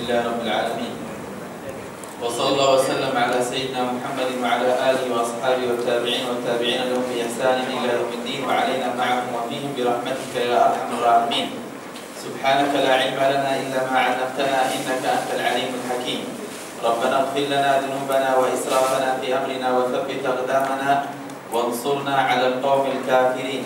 لله رب العالمين وصلى الله وسلم على سيدنا محمد وعلى آله وأصحابه والتابعين والتابعين لهم بإحسان إلى يوم الدين وعلينا معهم وفيهم برحمتك يا أرحم الراحمين. سبحانك لا علم لنا إلا ما علمتنا إنك أنت العليم الحكيم. ربنا اغفر لنا ذنوبنا وإسرافنا في أمرنا وثبت أقدامنا وانصرنا على القوم الكافرين.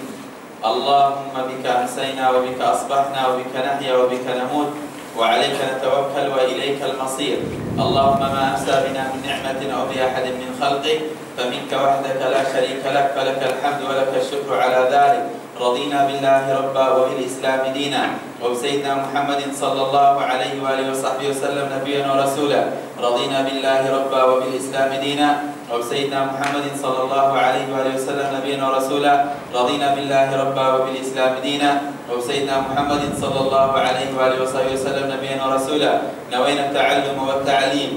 اللهم بك أمسينا وبك أصبحنا وبك نحيا وبك نموت وعليك نتوكل وإليك المصير. اللهم ما أمسى بنا من نعمة أو بأحد من خلقك فمنك وحدك لا شريك لك فلك الحمد ولك الشكر على ذلك. رضينا بالله ربا وبالإسلام دينا وبسيدنا محمد صلى الله عليه وآله وصحبه وسلم نبيا ورسولا. رضينا بالله ربا وبالإسلام دينا وبسيدنا محمد صلى الله عليه وآله وسلم نبيا ورسولا. رضينا بالله ربا وبالإسلام دينا وبسيدنا محمد صلى الله عليه وآله وصحبه وسلم نبيا ورسولا. نوينا التعلم والتعليم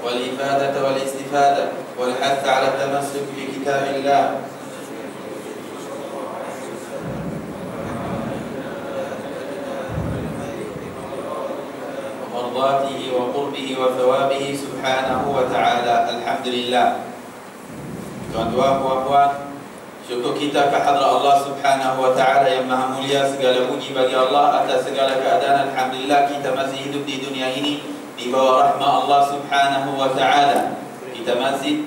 والإفادة والاستفادة والحث على التمسك بكتاب الله ومرضاته وقربه وثوابه سبحانه وتعالى. Alhamdulillah. Tuan-tuan, puan-puan, syukur kita kehadrat Allah Subhanahu wa taala yang maha mulia. Segala puji bagi Allah atas segala keadaan. Alhamdulillah kita masih hidup di dunia ini di bawah rahmat Allah Subhanahu wa taala. Kita masih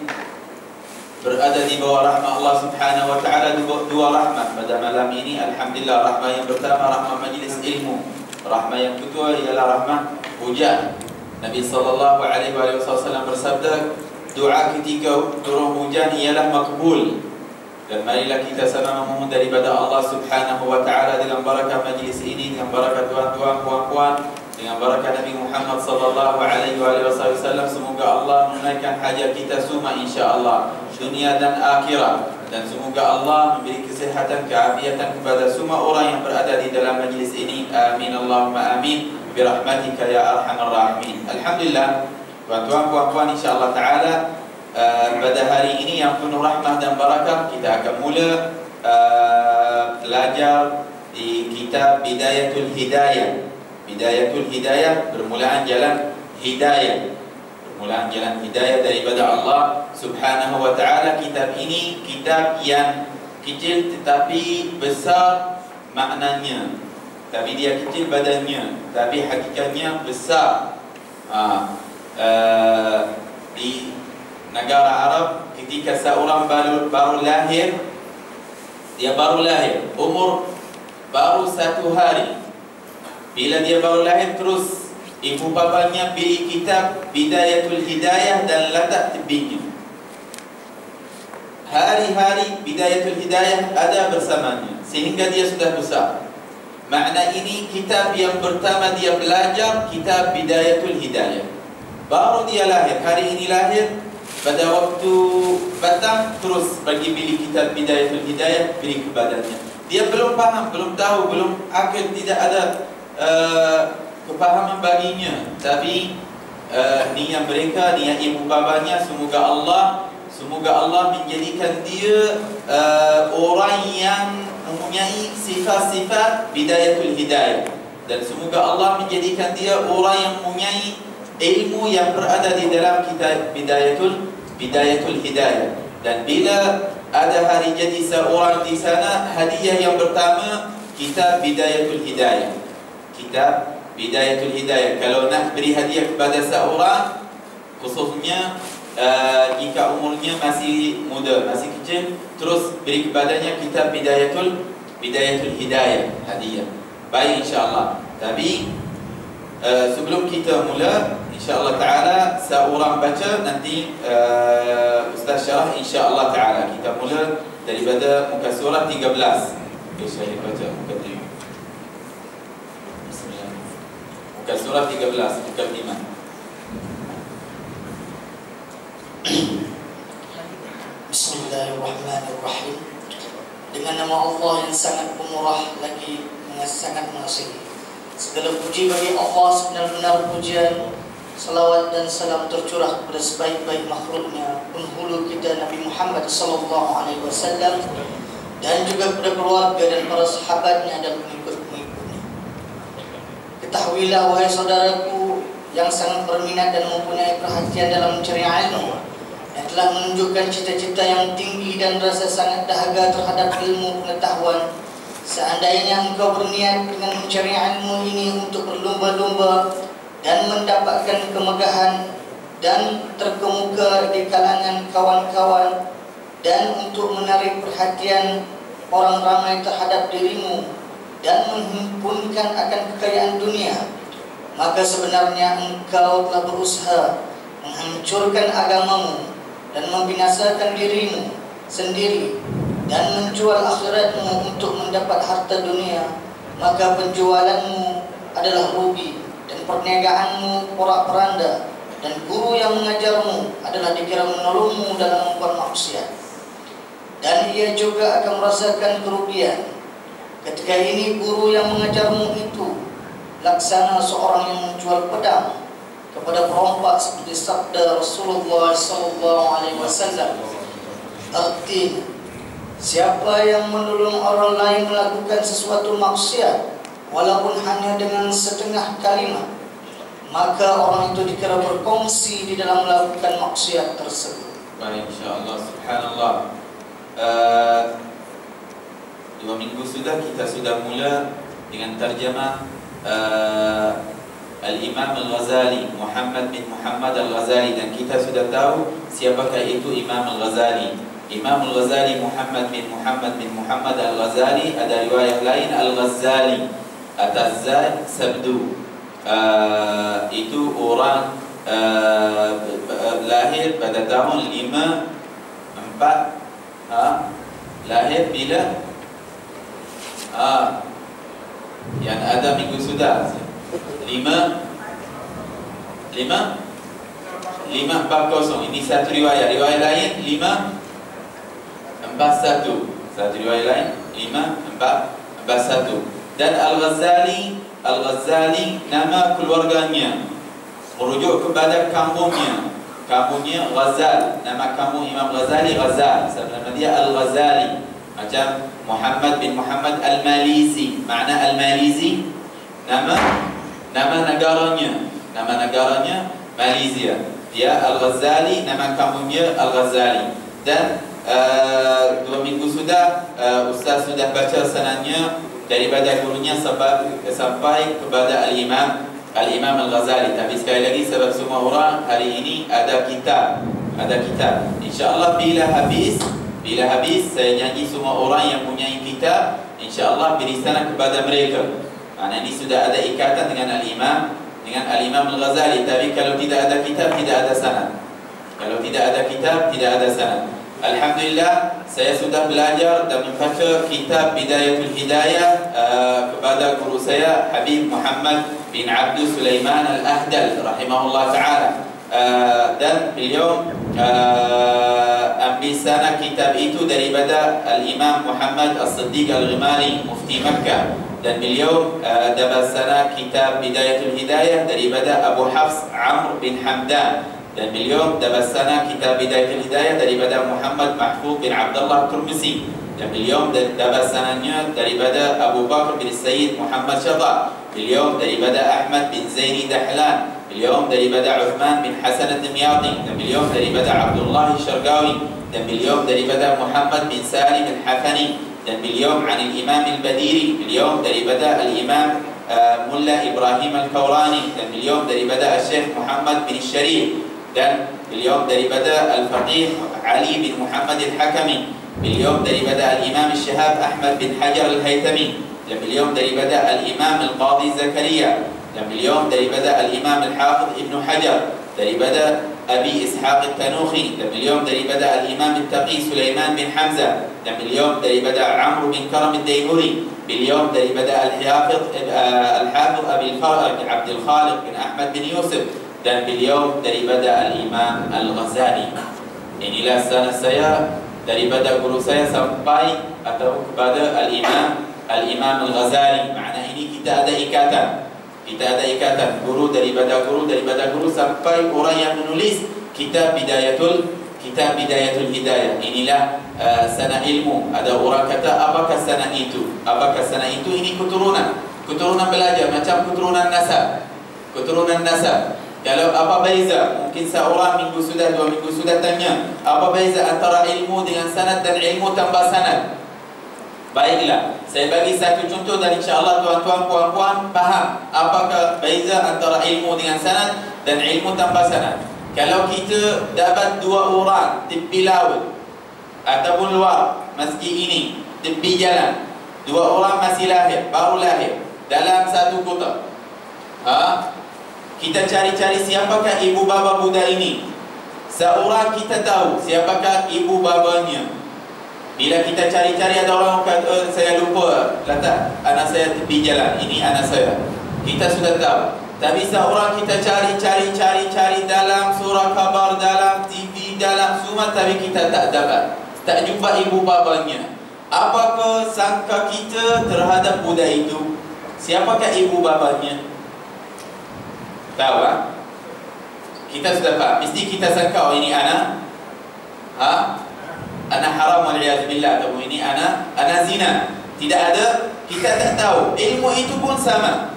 berada di bawah rahmat Allah Subhanahu wa taala. Dua rahmat pada malam ini. Alhamdulillah, rahmat yang pertama rahmat majlis ilmu. Rahmat yang kedua ialah rahmat hujan. Nabi sallallahu alaihi wasallam bersabda, doa ketika turun hujan ialah makbul. Dan marilah kita sama memohon daripada Allah Subhanahu wa taala dengan barakah majlis ini, dengan barakah tuan-tuan, puan-puan, dengan barakah Nabi Muhammad sallallahu alaihi wasallam, semoga Allah menunaikan hajat kita semua insya-Allah dunia dan akhirat, dan semoga Allah memberi kesihatan, keafiatan kepada semua orang yang berada di dalam majlis ini. Amin Allahumma amin birahmatika ya arhamar rahimin. Alhamdulillah, tuan-tuan, puan-puan, insya-Allah taala pada hari ini yang penuh rahmah dan barakah kita akan mula belajar di kitab Bidayatul Hidayah. Bidayatul Hidayah, permulaan jalan hidayah. Permulaan jalan hidayah daripada Allah Subhanahu wa taala. Kitab ini kitab yang kecil tetapi besar maknanya. Tapi dia kecil badannya, tapi hakikatnya besar. Di negara Arab ketika seorang baru lahir, dia baru lahir, umur baru 1 hari. Bila dia baru lahir, terus ibu bapanya beli kitab Bidayatul Hidayah dan letak tebingnya. Hari-hari Bidayatul Hidayah ada bersamanya sehingga dia sudah besar. Makna ini kitab yang pertama dia belajar, kitab Bidayatul Hidayah. Baru dia lahir, hari ini lahir, pada waktu petang terus pergi beli kitab Bidayatul Hidayah, beri ke badannya. Dia belum faham, belum tahu, belum akil, tidak ada kepahaman baginya. Tapi niat mereka, niat ibu babanya, semoga Allah menjadikan dia orang yang mempunyai sifat-sifat Bidayatul Hidayah, dan semoga Allah menjadikan dia orang yang mempunyai ilmu yang berada di dalam kitab Bidayatul Hidayah. Dan bila ada hari jadi seorang di sana, hadiah yang pertama kitab Bidayatul Hidayah. Kitab Bidayatul Hidayah. Kalau nak beri hadiah kepada seorang, khususnya jika umurnya masih muda, masih kecil, terus beri kepadanya kitab Bidayatul Hidayah, hadiah. Baik, insya-Allah. Tapi sebelum kita mula, insya-Allah taala seorang baca, nanti Ustaz syarah insya-Allah taala. Kita mula daripada muka surah 13. Saya baca muka 3. Bismillah. Muka surah 13, muka 5. Bismillahirrahmanirrahim. Dengan nama Allah yang sangat pemurah lagi sangat mengasihi. Segala puji bagi Allah sebenar-benar pujian. Salawat dan salam tercurah kepada sebaik-baik makhluknya, penghulu kita Nabi Muhammad SAW, dan juga kepada keluarga dan para sahabatnya dan pengikut-pengikutnya. Ketahuilah wahai saudaraku yang sangat berminat dan mempunyai perhatian dalam mencari ilmu, yang telah menunjukkan cita-cita yang tinggi dan rasa sangat dahaga terhadap ilmu pengetahuan. Seandainya engkau berniat dengan mencari ilmu ini untuk berlomba-lomba dan mendapatkan kemegahan dan terkemuka di kalangan kawan-kawan, dan untuk menarik perhatian orang ramai terhadap dirimu dan menghimpunkan akan kekayaan dunia, maka sebenarnya engkau telah berusaha menghancurkan agamamu dan membinasakan dirimu sendiri dan menjual akhiratmu untuk mendapat harta dunia. Maka penjualanmu adalah rugi dan perniagaanmu porak-poranda, dan guru yang mengajarmu adalah dikira menolongmu dalam membuat maksiat, dan ia juga akan merasakan kerugian. Ketika ini guru yang mengajarmu itu laksana seorang yang menjual pedang kepada perompak, seperti sabda Rasulullah SAW. Artinya, siapa yang menolong orang lain melakukan sesuatu maksiat walaupun hanya dengan setengah kalimat, maka orang itu dikira berkongsi di dalam melakukan maksiat tersebut. Baik, insyaAllah, subhanallah. 2 minggu sudah kita sudah mula dengan terjemah Al-Imam Al-Ghazali, Muhammad bin Muhammad Al-Ghazali, dan kita sudah tahu siapakah itu Imam Al-Ghazali. Imam Al-Ghazali Muhammad bin Muhammad Al-Ghazali, ada riwayat lain Al-Ghazali atas Zai Sabdu. Itu orang lahir pada tahun 54. Lahir bila? Yang ada minggu sudah 540. Ini satu riwayat. Riwayat lain 541. Satu riwayat lain 541. Dan Al-Ghazali nama keluarganya merujuk kepada kampungnya. Kampungnya Ghazal. Nama kampung Imam Ghazali Ghazal. Nama dia Al-Ghazali. Macam Muhammad bin Muhammad Al-Malizi. Makna Al-Malizi nama negaranya. Nama negaranya Malaysia. Dia Al-Ghazali, nama kampungnya Al-Ghazali. Dan 2 minggu sudah Ustaz sudah baca sanadnya daripada gurunya sampai kepada Al-Imam Al-Ghazali. Tapi sekali lagi, sebab semua orang hari ini ada kitab. InsyaAllah bila habis saya janji semua orang yang punya kitab, InsyaAllah beri sana kepada mereka. Karena ini sudah ada ikatan dengan Al-Imam Al-Ghazali. Tapi kalau tidak ada kitab, tidak ada sanad. Kalau tidak ada kitab, tidak ada sanad. Alhamdulillah, saya sudah belajar dan membaca kitab Bidayatul Hidayah kepada guru saya Habib Muhammad bin Abdul Sulaiman Al-Ahdal rahimahullah ta'ala. Dan beliau ambil sana kitab itu daripada Al-Imam Muhammad As-Siddiq Al-Ghimari, Mufti Makkah. Dan beliau dapat sana kitab Bidayatul Hidayah daripada Abu Hafs Amr bin Hamdan. Dan beliau dapat sana kitab Bidayatul Hidayah daripada Muhammad Mahfuz bin Abdullah Turmusi. Dan beliau dapat sananya daripada Abu Bakr bin Sayyid Muhammad Syadha. Beliau daripada Ahmad bin Zaini Dahlan. Beliau daripada Uthman bin Hasan Ad-Dimyati. Dan beliau daripada Abdullah Syargawi. Dan beliau daripada Muhammad bin Salim Al-Hafani. Dan beliau an Imam Al-Badiri. Beliau daripada Al-Imam Mulla Ibrahim Al-Kawrani. Dan beliau daripada Syekh Muhammad bin Syarif. Dan beliau daripada Al-Faqih Ali bin Muhammad Al-Hakami. Beliau daripada Al-Imam Syihab Ahmad bin Hajar Al-Haytami. Dan beliau daripada Al-Imam Al-Qadhi Zakaria. Dan beliau daripada Al-Imam Al-Hafidh Ibn Hajar. Daripada Abi Ishaq Al-Tanuhi. Dan beliau daripada Al-Imam Al-Taqi Sulaiman bin Hamzah. Dan beliau daripada Amr bin Karam Al-Daymuri. Beliau daripada Al-Hafidh Abi Al-Faraj Abdul Khaliq bin Ahmad bin Yusuf. Dan beliau daripada Al-Imam Al-Ghazali. Inilah sanad saya daripada guru saya sampai atau kepada Al-Imam Al-Ghazali. Makna ini kita ada ikatan. Guru daripada guru sampai orang yang menulis kitab Bidayatul Hidayah. Inilah sanad ilmu. Ada orang kata, apakah sanad itu? Ini keturunan. Keturunan belajar macam keturunan nasab. Keturunan nasab. Kalau apa beza? Mungkin seorang minggu sudah, 2 minggu sudah tanya, apa beza antara ilmu dengan sanad dan ilmu tanpa sanad? Baiklah, saya bagi satu contoh dan insya-Allah tuan-tuan puan-puan faham apakah beza antara ilmu dengan sanad dan ilmu tanpa sanad. Kalau kita dapat 2 orang tepi laut ataupun luar masjid ini, tepi jalan, 2 orang masih lahir, baru lahir dalam satu kota. Kita cari-cari siapakah ibu bapa budak ini. Seorang kita tahu siapakah ibu babanya. Bila kita cari-cari ada orang kata, saya lupa letak anak saya tepi jalan, ini anak saya. Kita sudah tahu. Tapi seorang kita cari dalam surah khabar, dalam TV, dalam semua, tapi kita tak dapat. Tak jumpa ibu babanya. Apakah sangka kita terhadap budak itu? Siapakah ibu babanya? Tahu tak? Kita sudah faham. Mesti kita sangka, oh ini anak anak haram wal'iyadzubillah, atau ini anak zina. Tidak ada, kita tak tahu. Ilmu itu pun sama.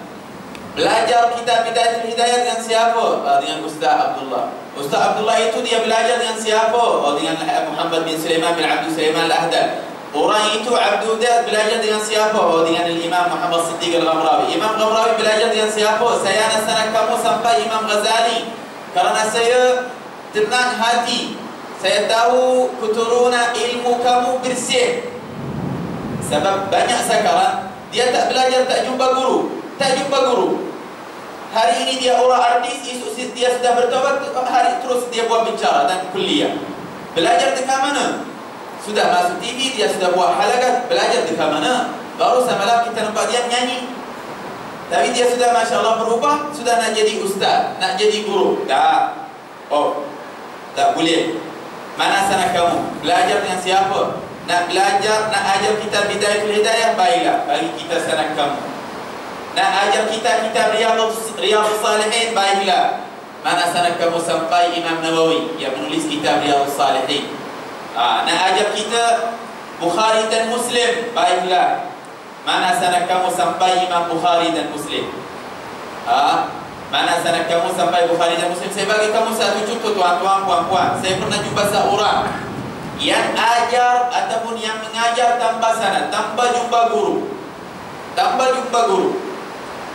Belajar kitab Bidayatul Hidayah dengan siapa? Dengan Ustaz Abdullah. Ustaz Abdullah itu dia belajar dengan siapa? Dengan Muhammad bin Sulaiman bin Abdul Sulaiman Al-Ahdal. Orang itu Abdul Dad belajar dengan siapa? Dengan Imam Muhammad Siddiq Al-Ghamrawi. Imam Ghamrawi belajar dengan siapa? Saya nak sanak kamu sampai Imam Ghazali. Karena saya tenang hati. Saya tahu keturunan ilmu kamu bersih. Sebab banyak sekarang dia tak belajar, tak jumpa guru. Hari ini dia orang artis, esok dia sudah bertobat, hari terus dia buat bicara dan kuliah. Belajar dekat mana? Sudah masuk TV, dia sudah buat halakat. Belajar dekat mana? Baru semalam kita nampak dia menyanyi. Tapi dia sudah Masya Allah berubah, sudah nak jadi ustaz, nak jadi guru. Tak. Oh, tak boleh. Mana sana kamu? Belajar dengan siapa? Nak belajar, nak ajar kita Bidayatul Hidayah, baiklah, bagi kita sana kamu. Nak ajar kita Riyadhus Salihin, baiklah. Mana sana kamu sampai Imam Nawawi yang menulis kitab Riyadhus Salihin. Nak ajar kita Bukhari dan Muslim, baiklah. Mana sana kamu sampai Imam Bukhari dan Muslim. Mana sana kamu sampai Bukhari dan Muslim. Saya bagi kamu satu contoh tuan-tuan, puan-puan. Saya pernah jumpa seorang yang ajar ataupun yang mengajar tanpa sanad, tanpa jumpa guru.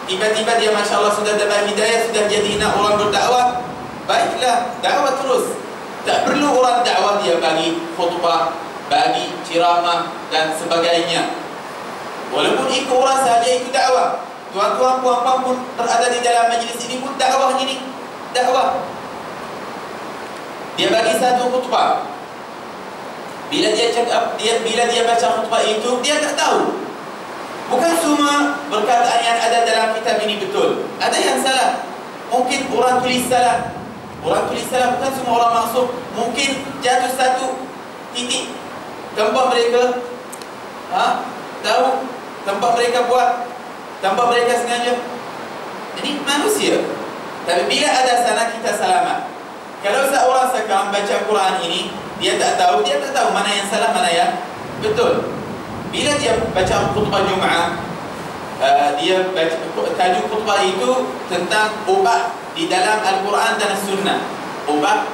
Tiba-tiba dia Masya Allah sudah dapat hidayah, sudah jadi nak orang berdakwah. Baiklah, dakwah terus. Tak perlu orang dakwah dia bagi khutbah, bagi ceramah dan sebagainya. Walaupun ikut orang sahaja ikut dakwah. Tuan-tuan, puan-puan pun berada di dalam majlis ini pun dakwah ini. Dakwah. Dia bagi satu khutbah. Bila dia baca khutbah itu, dia tak tahu. Bukan semua perkataan yang ada dalam kitab ini betul. Ada yang salah. Mungkin orang tulis salah. Orang tulis salah, bukan semua orang maksud. Mungkin jatuh satu titik. Tempat mereka tahu, tempat mereka buat, tempat mereka sengaja. Ini manusia. Tapi bila ada sana, kita selamat. Kalau seorang sekarang baca Quran ini, dia tak tahu mana yang salah, mana yang betul. Bila dia baca khutbah Jumaat, dia baca tajuk khutbah itu tentang ubat di dalam Al-Quran dan As-Sunnah. Ubat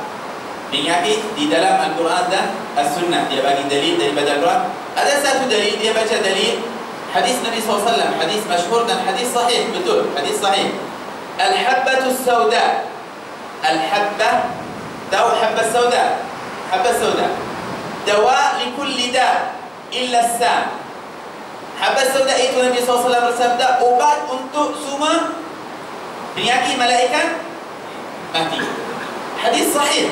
penyakit di dalam Al-Quran dan As-Sunnah. Dia bagi dalil daripada Al-Quran. Ada satu dalil, dia baca dalil hadis Nabi SAW, hadis masyhur dan hadis sahih, betul, hadis sahih. Al-habbatus sauda. Al-habbah, tahu habbah sauda? Habbah sauda dawa li kulli da' illa as-sam. Habbah sauda itu Nabi SAW bersabda obat untuk semua penyakit malaikat mati. Hadis sahih.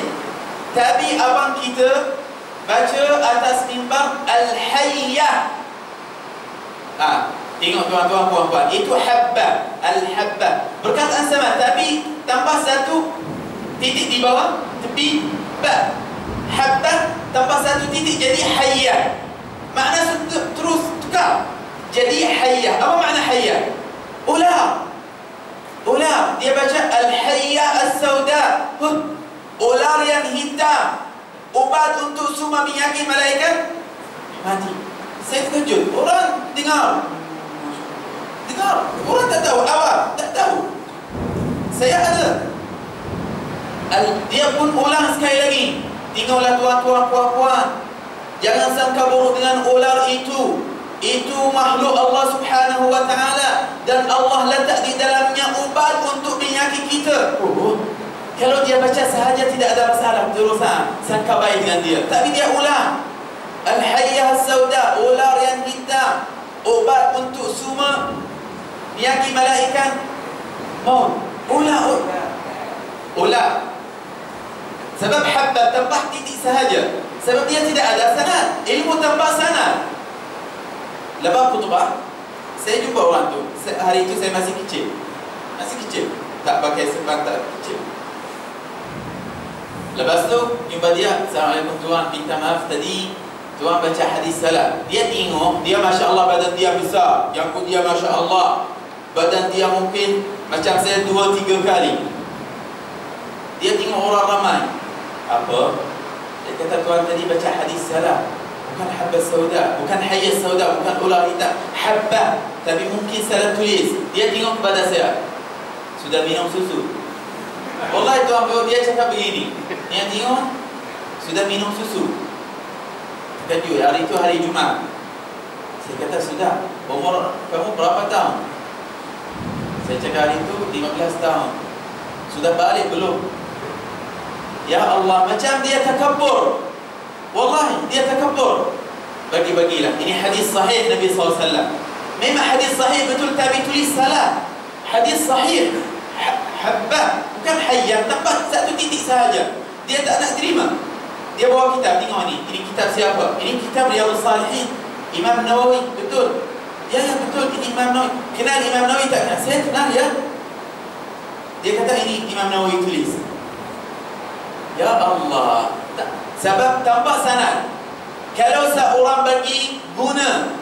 Tapi abang kita baca atas mimbar Al-Hayyah. Tengok tuan-tuan, puan-puan, itu habbah, al-habbah. Perkataan sama tapi tambah satu titik di bawah tepi ba. Habbah tambah satu titik jadi hayyah. Makna terus tukar jadi hayyah. Apa makna hayyah? Ular. Dia baca al-hayyah as-sauda. Ular yang hitam. Ubat untuk semua penyakit malaikat mati. Saya terkejut. Orang dengar dengar. Orang tak tahu, awam tak tahu. Saya ada. Dia pun ulang sekali lagi. Tinggallah tuan-tuan, puan-puan, jangan sangka buruk dengan ular itu. Itu makhluk Allah Subhanahu wa ta'ala, dan Allah letak di dalamnya ubat untuk penyakit kita. Kalau dia baca sahaja tidak ada masalah, terusan sangka baik dengan dia. Tapi dia ulang. Al-Hayyah As-Sauda, ular yang hitam, ubat untuk semua penyakit malaikat maut. Ular. Sebab habbat tambah titik sahaja. Sebab dia tidak ada sanad. Ilmu tambah sanad. Lepas khutbah, saya jumpa orang tu. Hari itu saya masih kecil. Tak pakai sepan, tak kecil. Lepas tu jumpa dia, Assalamualaikum tuan, minta maaf tadi tuan baca hadis salah. Dia tengok, dia Masya Allah badan dia besar, yang pun dia Masya Allah badan dia mungkin macam saya 2-3 kali. Dia tengok orang ramai. Apa? Dia kata tuan tadi baca hadis salah. Bukan habbah sauda, bukan hayyah sauda, bukan ular hitam, habbah. Tapi mungkin salah tulis. Dia tengok kepada saya, sudah minum susu. Wallahi tuan dia cakap begini. Dia tengok, sudah minum susu. Terkejut. Hari itu hari Jumaat. Saya kata sudah. Umur kamu berapa tahun? Saya cakap hari itu 15 tahun. Sudah balik belum? Ya Allah, macam dia takabur. Wallahi dia takabur. Bagi-bagilah. Ini hadis sahih Nabi SAW. Memang hadis sahih betul, tapi tulis salah. Hadis sahih habbah, bukan hayyah, tambah satu titik sahaja. Dia tak nak terima. Dia bawa kitab, tengok ni. Ini kitab siapa? Ini kitab Riyadhus Salihin, Imam Nawawi. Betul. Ya betul, ini Imam Nawawi. Kenal Imam Nawawi tak kenal? Saya kenal ya. Dia kata ini Imam Nawawi tulis. Ya Allah. Sebab tambah sanad. Kalau seorang bagi guna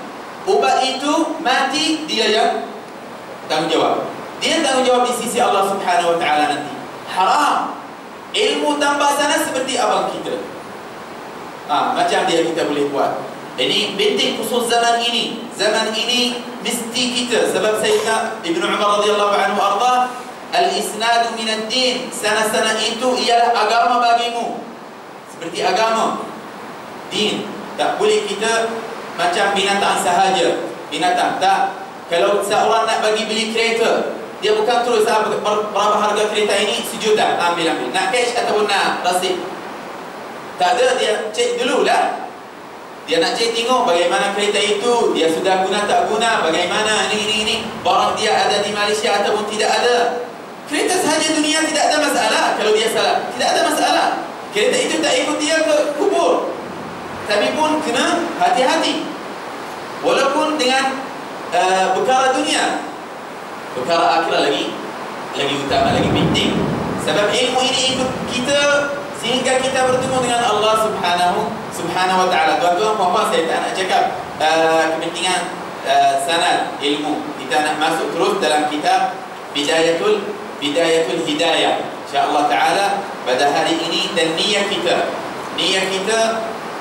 ubat itu mati, dia yang tanggungjawab. Dia tanggungjawab di sisi Allah Subhanahu wa ta'ala nanti. Haram. Ilmu tambah sanad seperti abang kita. Macam dia kita boleh buat. Ini penting khusus zaman ini. Zaman ini mesti kita. Sebab Sayyidina Ibn Umar radhiyallahu anhu arda, al-isnadu minad din. Sanad-sanad itu ialah agama bagimu. Seperti agama, din. Tak boleh kita macam binatang sahaja. Binatang tak. Kalau seorang nak bagi beli kereta, dia bukan terus berapa harga kereta ini, sejuta, ambil. Nak cash ataupun nak rasid? Tak ada, dia cek dulu lah. Dia nak cek tengok bagaimana kereta itu, dia sudah guna tak guna, bagaimana ini. Barang dia ada di Malaysia ataupun tidak ada. Kereta sahaja dunia tidak ada masalah. Kalau dia salah, tidak ada masalah. Kereta itu tak ikut dia ke kubur. Tapi pun kena hati-hati. Walaupun dengan perkara dunia, perkara akhirat lagi utama, lagi penting. Sebab ilmu ini ikut kita sehingga kita bertemu dengan Allah Subhanahu wa ta'ala. Tuan-tuan, puan-puan, saya tak nak cakap kepentingan sanad ilmu. Kita nak masuk terus dalam kitab Bidayatul Hidayah, insya-Allah taala pada hari ini. Dan niat kita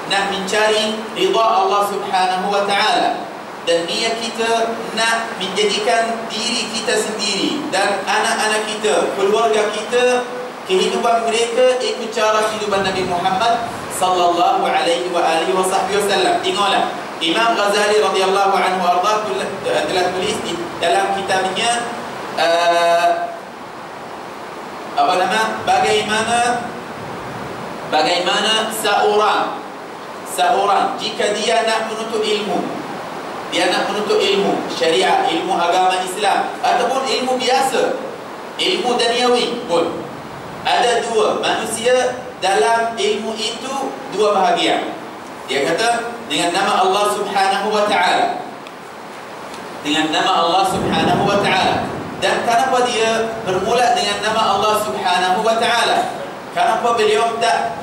nak mencari ridha Allah Subhanahu wa ta'ala, dan niat kita nak menjadikan diri kita sendiri dan anak-anak kita, keluarga kita, kehidupan mereka ikut cara kehidupan Nabi Muhammad sallallahu alaihi wa alihi wasallam. Tengoklah, Imam Ghazali radhiyallahu anhu arda telah tulis di dalam kitabnya bagaimana seorang jika dia nak menuntut ilmu, syariat, ilmu agama Islam, ataupun ilmu biasa, ilmu duniawi pun. Ada dua manusia dalam ilmu itu, dua bahagian. Dia kata dengan nama Allah Subhanahu wa ta'ala. Dan kenapa dia bermula dengan nama Allah Subhanahu wa ta'ala? Kenapa beliau tak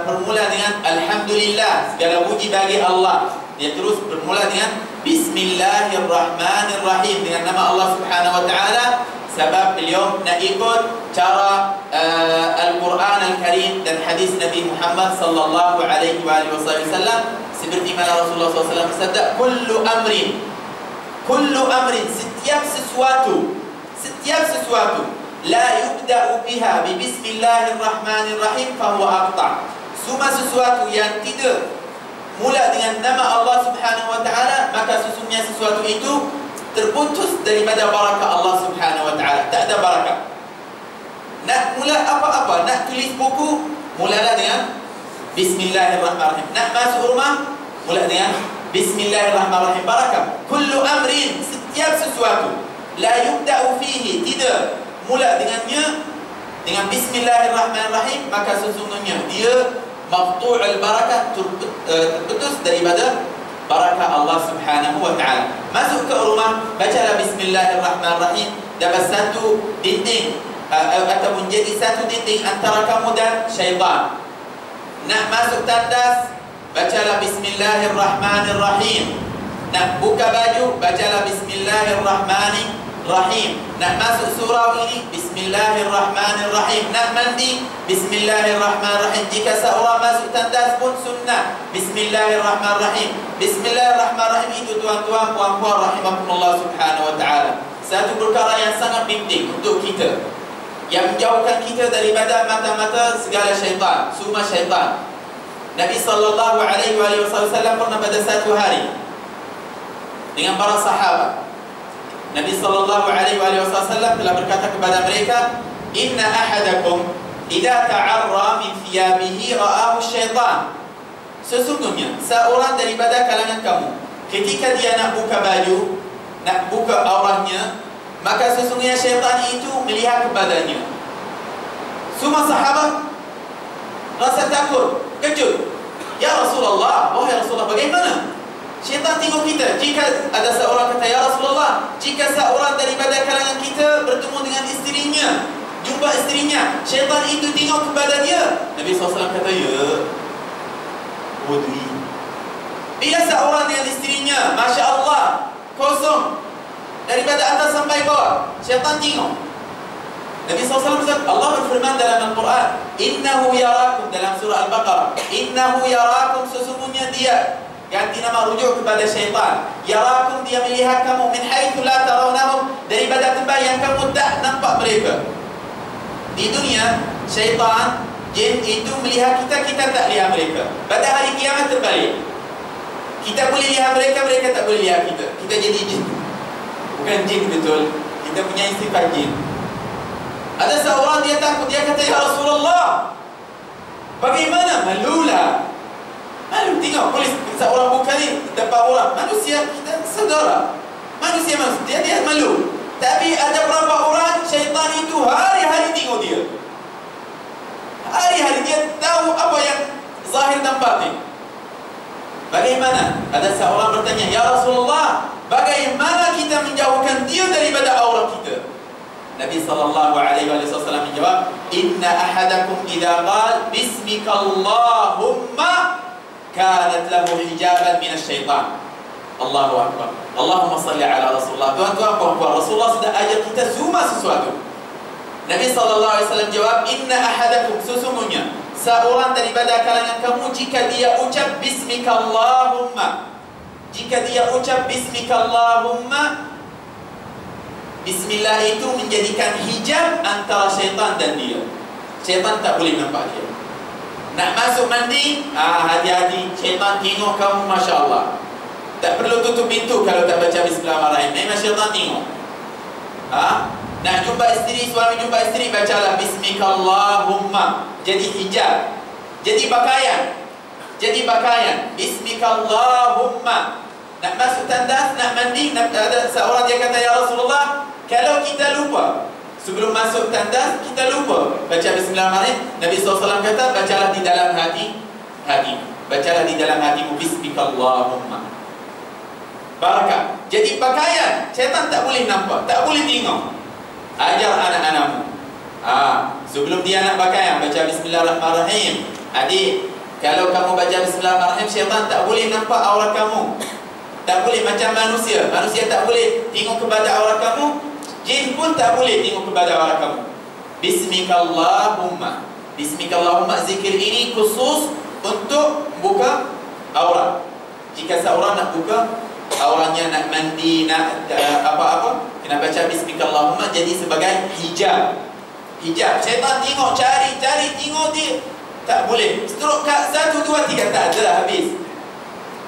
bermula dengan Alhamdulillah, segala puji bagi Allah? Dia terus bermula dengan Bismillahirrahmanirrahim, dengan nama Allah Subhanahu wa ta'ala. Sebab beliau nak ikut cara Al-Quran Al-Karim dan hadis Nabi Muhammad sallallahu alaihi wasallam. Seperti mana Rasulullah SAW bersabda, kullu kullu amrin, setiap sesuatu la yubda'u biha bi bismillahirrahmanirrahim fahuwa aqta'. Semua sesuatu yang tidak mula dengan nama Allah Subhanahu wa taala, maka sesungguhnya sesuatu itu terputus daripada barakah Allah Subhanahu wa taala. Tak ada barakah. Nak mula apa-apa, nak tulis buku, mulalah dengan bismillahirrahmanirrahim. Nak masuk rumah, mula dengan bismillahirrahmanirrahim. Barakah. Kullu amrin, setiap sesuatu, la yubda'u fihi, tidak mula dengannya dengan bismillahirrahmanirrahim, maka sesungguhnya dia maqtu'ul barakah, terputus daripada barakah Allah Subhanahu wa taala. Masuk ke rumah, bacalah bismillahirrahmanirrahim, dapat satu dinding ataupun jadi satu dinding antara kamu dan syaitan. Nak masuk tandas, bacalah bismillahirrahmanirrahim. Nak buka baju, bacalah bismillahirrahmanirrahim. Nak masuk surau ini, bismillahirrahmanirrahim. Nak mandi, bismillahirrahmanirrahim. Jika seorang masuk tandas pun sunnah, bismillahirrahmanirrahim. Bismillahirrahmanirrahim itu tuan-tuan, puan-puan rahimakumullah subhanahu wa ta'ala, satu perkara yang sangat penting untuk kita, yang menjauhkan kita daripada mata-mata segala syaitan, semua syaitan. Nabi sallallahu alaihi wasallam pernah pada satu hari dengan para sahabat, Nabi sallallahu alaihi wasallam telah berkata kepada mereka, inna ahadakum idza ta'arra min thiyabihi ra'ahu syaitan. Sesungguhnya seorang daripada kalangan kamu, ketika dia nak buka baju, nak buka auratnya, maka sesungguhnya syaitan itu melihat kepadanya. Semua sahabat rasa takut, kejut. Ya Rasulullah, wahai Rasulullah, bagaimana? Syaitan tengok kita. Jika ada seorang kata, ya Rasulullah, jika seorang daripada kalangan kita bertemu dengan isterinya, jumpa isterinya, syaitan itu tengok kepada dia. Nabi SAW kata, ya Udwi, bila seorang dengan isterinya, Masya Allah, kosong daripada atas sampai bawah, syaitan tengok. Nabi SAW berkata, Allah berfirman dalam Al-Quran, innahu yarakum, dalam surah Al-Baqarah, innahu yarakum, sesungguhnya dia, ganti nama rujuk kepada syaitan, yarakum, dia melihat kamu, min haitsu la tarawnahum, daripada tempat yang kamu tak nampak mereka. Di dunia, syaitan, jin itu melihat kita, kita tak lihat mereka. Pada hari kiamat terbalik, kita boleh lihat mereka, mereka tak boleh lihat kita. Kita jadi jin, bukan jin betul, kita punya sifat jin. Ada seorang dia takut, dia kata, ya Rasulullah, bagaimana? Malulah, malu tengok polis seorang buka ni depan orang. Manusia, kita saudara, manusia dia malu. Tapi ada berapa orang syaitan itu hari-hari tengok dia, hari-hari dia tahu apa yang zahir dan batin. Bagaimana? Ada seorang bertanya, ya Rasulullah, bagaimana kita menjauhkan dia daripada aurat kita? Nabi sallallahu alaihi wasallam menjawab, inna ahadakum idza qala bismika Allahumma kanat lahu hijaban minasyaitan. Allahu akbar. Allahumma salli ala Rasulullah. Tuan-tuan, puan-puan, Rasulullah sudah ajar kita semua sesuatu. Nabi sallallahu alaihi wasallam jawab, inna ahadakum, sesungguhnya seorang daripada kalangan kamu, jika dia ucap bismika Allahumma, jika dia ucap bismika Allahumma, bismillah itu menjadikan hijab antara syaitan dan dia. Syaitan tak boleh nampak dia. Nak masuk mandi, hati-hati, syaitan tengok kamu, Masya Allah. Tak perlu tutup pintu kalau tak baca bismillahirrahmanirrahim. Memang syaitan tengok. Nak jumpa isteri, suami jumpa isteri, bacalah bismikallahumma. Jadi hijab, jadi pakaian, jadi pakaian. Bismikallahumma. Nak masuk tandas, nak mandi, ada seorang dia kata, ya Rasulullah, kalau kita lupa sebelum masuk tandas, kita lupa baca bismillahirrahmanirrahim, Nabi SAW kata, bacalah di dalam hati, bacalah di dalam hatimu bismikallahumma. Barakah. Jadi pakaian, syaitan tak boleh nampak, tak boleh tengok. Ajar anak-anakmu, sebelum dia nak pakaian, baca bismillahirrahmanirrahim. Adik, kalau kamu baca bismillahirrahmanirrahim, syaitan tak boleh nampak aurat kamu. Tak boleh macam manusia. Manusia tak boleh tengok kepada aurat kamu, jin pun tak boleh tengok kepada aurat kamu. Bismikallahumma. Bismikallahumma, zikir ini khusus untuk buka aurat. Jika seorang nak buka orangnya nak mandi, nak apa-apa, kena baca Bismillahirrahmanirrahim, jadi sebagai hijab. Hijab. Syaitan tengok, cari, tengok dia. Tak boleh. Stroke kat 1, 2, 3 tak ada lah, habis.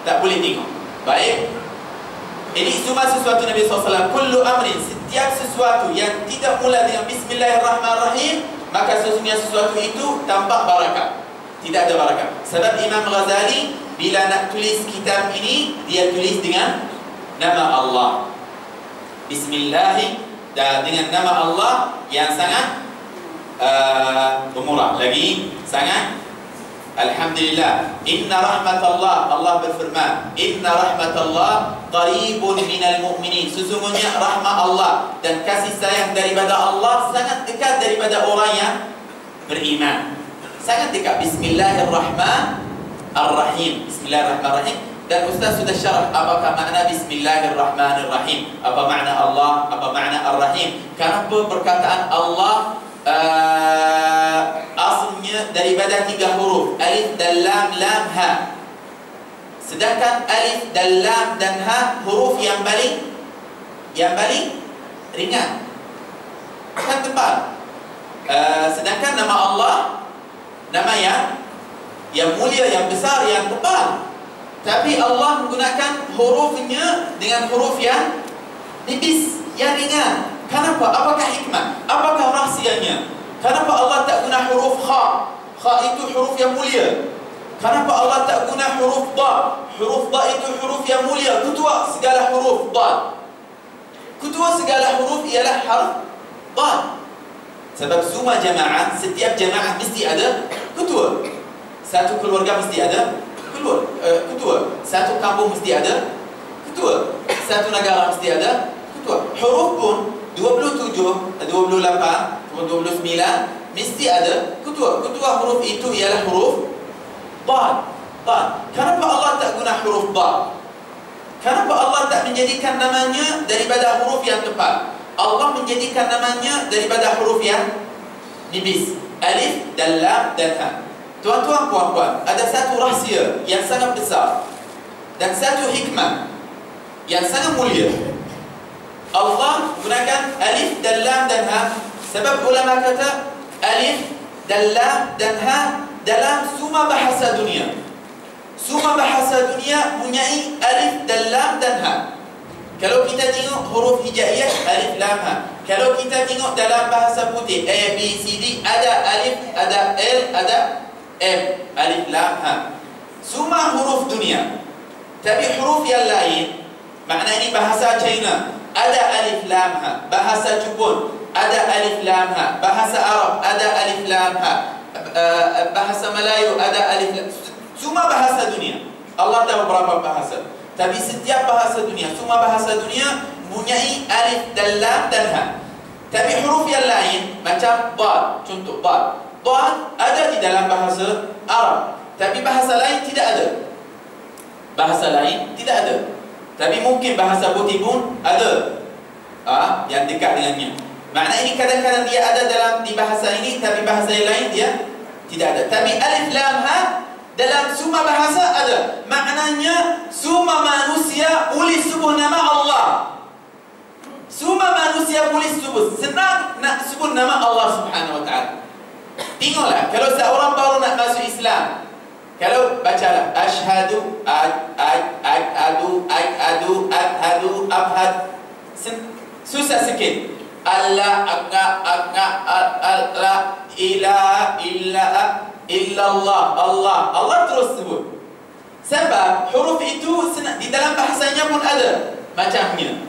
Tak boleh tengok. Baik. Ini semua sesuatu Nabi SAW. Kullu amrin, setiap sesuatu yang tidak mula dengan Bismillahirrahmanirrahim, maka sesungguhnya sesuatu itu tampak barakah. Tidak ada barakah. Sebab Imam Ghazali bila nak tulis kitab ini, dia tulis dengan nama Allah. Bismillah, dan dengan nama Allah yang sangat pemurah lagi, sangat Alhamdulillah. Inna rahmatallah, Allah berfirman, Inna rahmatallah qaribun minal mu'minin. Sesungguhnya rahmat Allah dan kasih sayang daripada Allah sangat dekat daripada orang yang beriman. Sangat dekat. Bismillahirrahmanirrahim. Bismillahirrahmanirrahim. Dan Ustaz sudah syarah apakah makna Bismillahirrahmanirrahim, apa makna Allah, apa makna Ar-Rahim. Kenapa perkataan Allah asalnya daripada 3 huruf, alif dan lam, lam, ha. Sedangkan alif dan lam dan ha huruf yang paling ringan, kan tebal. Sedangkan nama Allah, nama yang mulia, yang besar, yang tebal. Tapi Allah menggunakan hurufnya dengan huruf yang nipis, yang ringan. Kenapa? Apakah hikmah? Apakah rahsianya? Kenapa Allah tak guna huruf kha? Kha itu huruf yang mulia. Kenapa Allah tak guna huruf da? Huruf da itu huruf yang mulia. Ketua segala huruf da. Ketua segala huruf ialah harf da. Sebab semua jamaah, setiap jamaah mesti ada ketua. Satu keluarga mesti ada ketua. Satu kampung mesti ada ketua. Satu negara mesti ada ketua. Huruf pun 27, 28, 29 mesti ada ketua. Ketua huruf itu ialah huruf Dad. Kenapa Allah tak guna huruf Dad? Kenapa Allah tak menjadikan namanya daripada huruf yang tepat? Allah menjadikan namanya daripada huruf yang nipis, alif dan lam dan ha. Tuan-tuan, puan-puan, ada satu rahsia yang sangat besar dan satu hikmah yang sangat mulia. Allah gunakan alif dan lam dan ha. Sebab ulama kata alif dan lam dan ha dalam semua bahasa dunia. Semua bahasa dunia mempunyai alif dan lam dan ha. Kalau kita tengok huruf hijaiyah, alif lam ha. Kalau kita tengok dalam bahasa putih, A, B, C, D, ada alif, ada L, ada M, alif lam ha. Semua huruf dunia. Tapi huruf yang lain, makna ini bahasa China, ada alif lam ha. Bahasa Jepun ada alif lam ha. Bahasa Arab ada alif lam ha. Bahasa Melayu ada alif lam. Semua bahasa dunia. Allah tahu berapa bahasa. Tapi setiap bahasa dunia, semua bahasa dunia mempunyai alif dan lam dan ha. Tapi huruf yang lain macam dad, contoh dad. Dad ada di dalam bahasa Arab, tapi bahasa lain tidak ada. Bahasa lain tidak ada. Tapi mungkin bahasa putih pun ada yang dekat dengannya. Makna ini kadang-kadang dia ada di bahasa ini, tapi bahasa yang lain dia tidak ada. Tapi alif lam ha dalam semua bahasa ada. Maknanya semua manusia boleh sebut nama Allah. Semua manusia boleh sebut. Senang nak sebut nama Allah Subhanahu wa ta'ala. Tengoklah, kalau seorang baru nak masuk Islam, kalau bacalah asyhadu ashhadu abhad, susah sikit. Allah Allah ilaha illallah Allah terus sebut. Sebab huruf itu di dalam bahasanya pun ada macamnya.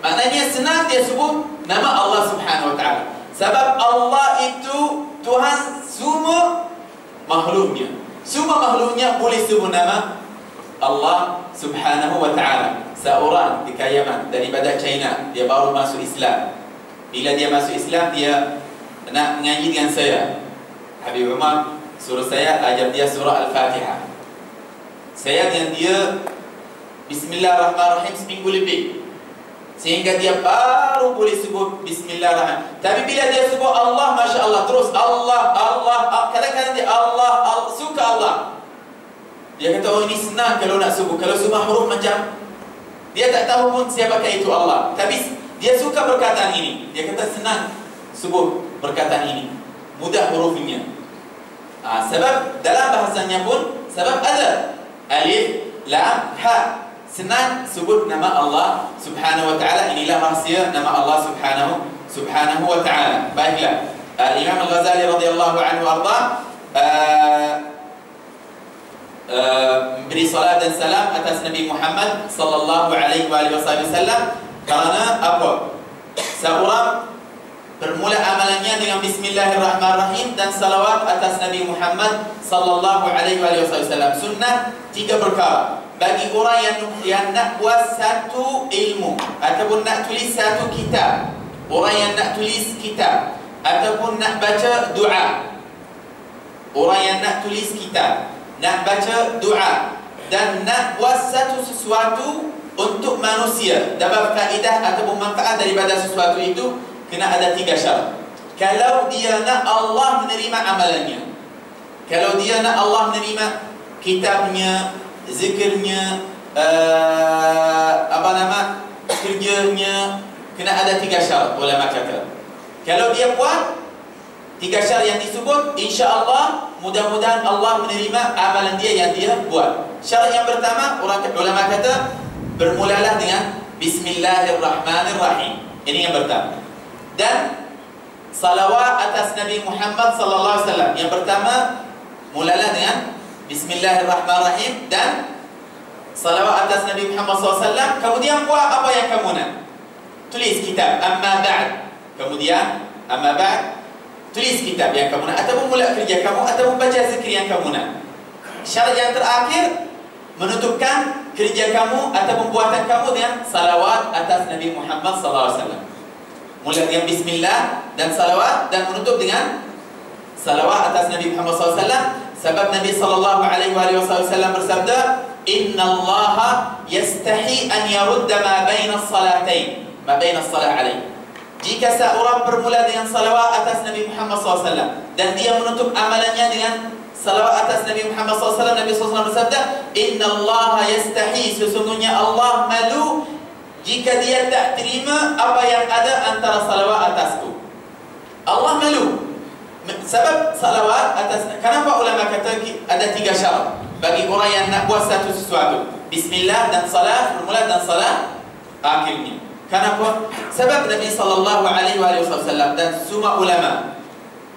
Maknanya senang dia sebut nama Allah Subhanahu wa ta'ala. Sebab Allah itu Tuhan semua makhluknya. Semua makhluknya boleh sebut nama Allah Subhanahu wa ta'ala. Seorang di Yaman daripada China, dia baru masuk Islam. Bila dia masuk Islam, dia nak mengaji dengan saya. Habib Umar suruh saya ajar dia surah Al-Fatihah. Saya dengan dia Bismillahirrahmanirrahim seminggu lebih, sehingga dia baru boleh sebut Bismillahirrahmanirrahim. Tapi bila dia sebut Allah, Masya Allah, terus Allah, kadang-kadang dia Allah, suka Allah. Dia kata, oh ini senang kalau nak sebut. Kalau semua huruf macam Dia tak tahu pun siapakah itu Allah. Tapi dia suka perkataan ini. Dia kata senang sebut perkataan ini. Mudah hurufnya. Sebab dalam bahasanya pun sebab ada alif, lam, ha. Senang sebut nama Allah Subhanahu wa taala. Inilah rahsia nama Allah Subhanahu wa taala. Baiklah. Imam Al-Ghazali radhiyallahu anhu arda memberi salat dan salam atas Nabi Muhammad sallallahu alaihi wasallam kerana apa? Seorang bermula amalannya dengan bismillahirrahmanirrahim dan salawat atas Nabi Muhammad sallallahu alaihi wasallam. Sunnah 3 perkara. Bagi orang yang nak buat satu ilmu ataupun nak tulis satu kitab, orang yang nak tulis kitab ataupun nak baca doa, orang yang nak tulis kitab, nak baca doa dan nak buat sesuatu untuk manusia, dapat faedah ataupun manfaat daripada sesuatu itu, kena ada 3 syarat. Kalau dia nak Allah menerima amalannya, kalau dia nak Allah menerima kitabnya, zikirnya, kerjanya, kena ada 3 syarat. Ulama kata kalau dia buat 3 syarat yang disebut, insya-Allah mudah-mudahan Allah menerima amalan dia yang dia buat. Syarat yang pertama, ulama kata bermulalah dengan bismillahirrahmanirrahim. Ini yang pertama. Dan salawat atas Nabi Muhammad sallallahu alaihi wasallam. Yang pertama, mulalah dengan bismillahirrahmanirrahim dan salawat atas Nabi Muhammad sallallahu alaihi wasallam. Kemudian buat apa yang kamu nak. Tulis kitab amma ba'd. Kemudian amma ba'd, tulis kitab yang kamu nak ataupun mula kerja kamu ataupun baca zikir yang kamu nak. Syarat yang terakhir, menutupkan kerja kamu ataupun buatan kamu dengan salawat atas Nabi Muhammad sallallahu alaihi wasallam. Mula dengan bismillah dan salawat dan menutup dengan salawat atas Nabi Muhammad sallallahu alaihi wasallam. Sebab Nabi sallallahu alaihi wasallam bersabda, "Innallaha yastahi an yarudda ma baina as-salatain." Ma baina as-salah alaihi. Jika seorang bermula dengan salawat atas Nabi Muhammad SAW dan dia menutup amalannya dengan salawat atas Nabi Muhammad SAW, Nabi SAW bersabda, "Innallaha yastahi," sesungguhnya Allah malu jika dia tak terima apa yang ada antara salawat atasku. Allah malu. Sebab salawat atas, kenapa ulama kata ada 3 syarat bagi orang yang nak buat sesuatu? Bismillah dan salat, bermula dan salat akhirnya. Kenapa? Sebab Nabi sallallahu alaihi wasallam dan semua ulama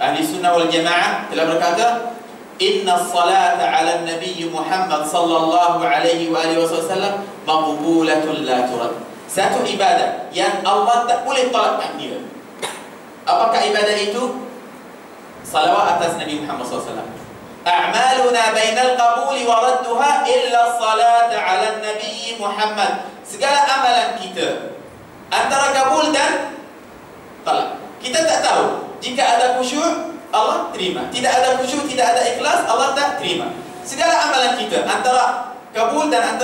ahli sunnah wal jamaah telah berkata, "Inna salata 'ala Nabi Muhammad sallallahu alaihi wasallam maqbulatun la turad." Satu ibadah yang Allah tak boleh tolakkan dia. Apakah ibadah itu? Salawat atas Nabi Muhammad sallallahu alaihi wasallam. A'maluna bainal qabuli wa radduha illa salat 'ala Nabi Muhammad. Segala amalan kita antara kabul dan tolak. Kita tak tahu. Jika ada khusyuk, Allah terima. Tidak ada khusyuk, tidak ada ikhlas, Allah tak terima. Segala amalan kita antara kabul dan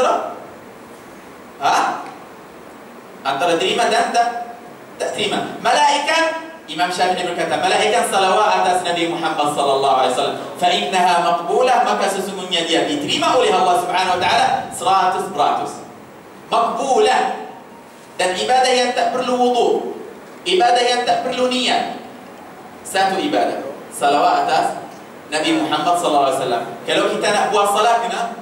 antara terima dan tak terima. Malaikat, Imam Syafi'i berkata, malaikat salawat atas Nabi Muhammad sallallahu alaihi wasallam, fa innaha maqbulah, maka sesungguhnya dia diterima oleh Allah Subhanahu wa taala 100%. Maqbulah. Dan ibadah yang tak perlu wudu, ibadah yang tak perlu niat, satu ibadah, salawat atas Nabi Muhammad sallallahu alaihi wasallam. Kalau kita nak buat salat, kena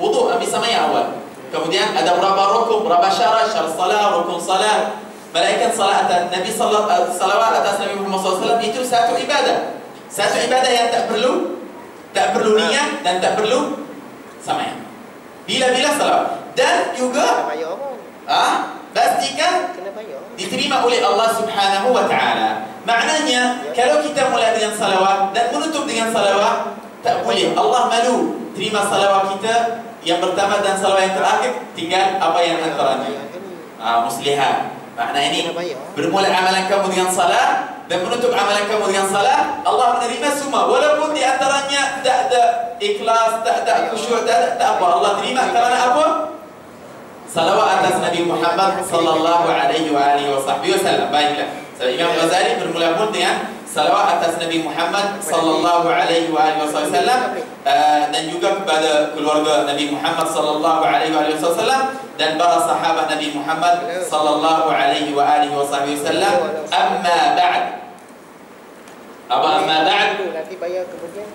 wudu, ambil samaya awal. Kemudian ada berapa rukun, berapa syarat salat, rukun salat. Malaikat salat atas Nabi salawat atas Nabi Muhammad sallallahu alaihi wasallam itu satu ibadah. Satu ibadah yang tak perlu niat dan tak perlu samaya. Bila-bila salawat. Dan juga pastikan diterima oleh Allah Subhanahu wa taala. Maknanya kalau kita mula dengan salawat dan menutup dengan salawat, tak boleh. Allah malu terima salawat kita yang pertama dan salawat yang terakhir, tinggal apa yang antaranya. Muslihat. Makna ini bermula amalan kamu dengan salat dan menutup amalan kamu dengan salat, Allah menerima semua. Walaupun di antaranya tak ada ikhlas, tak ada khusyuk, tak apa, Allah terima kerana apa? Salawat atas Nabi Muhammad sallallahu alaihi wasallam. Baiklah. So, Imam Ghazali bermula pun dengan salawat atas Nabi Muhammad sallallahu alaihi wasallam, dan juga kepada keluarga Nabi Muhammad sallallahu alaihi wasallam dan para sahabat Nabi Muhammad sallallahu alaihi wasallam. Amma ba'd. Apa amma ba'd? Nanti bayar kemudian.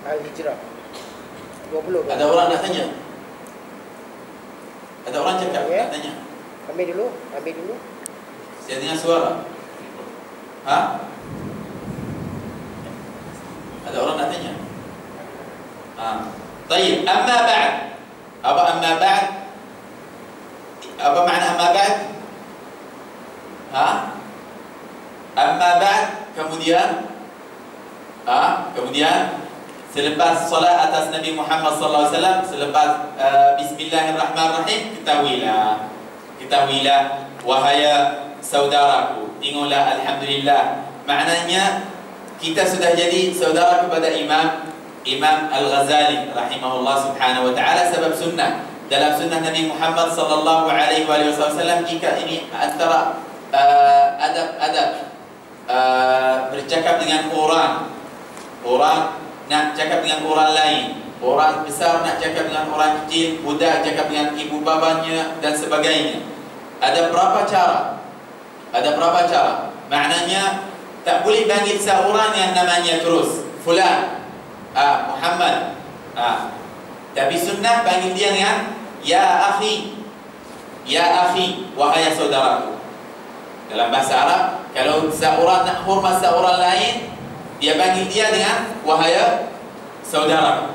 Al-Hijrah 20 kan? Ada orang nak tanya? Ada orang cakap nak tanya? Ambil dulu. Saya dengar suara. Ada orang nak tanya? Baik, amma ba'd. Apa amma ba'd? Apa makna amma ba'd? Amma ba'd, kemudian selepas solat atas Nabi Muhammad sallallahu alaihi wasallam, selepas bismillahirrahmanirrahim, ketahuilah wahai saudaraku, tengoklah, alhamdulillah, maknanya kita sudah jadi saudara kepada Imam Al-Ghazali rahimahullah subhanahu wa ta'ala, sebab sunnah dalam sunnah Nabi Muhammad sallallahu alaihi wasallam, jika ini antara adab-adab bercakap dengan orang nak cakap dengan orang lain, orang besar nak cakap dengan orang kecil, budak cakap dengan ibu babanya dan sebagainya. Ada berapa cara? Maknanya tak boleh panggil seorang yang namanya terus fulan, Muhammad. Tapi sunnah panggil dia dengan ya akhi, wahai saudaraku. Dalam bahasa Arab, kalau seorang nak hormat seorang lain, dia panggil dia dengan wahai saudaraku.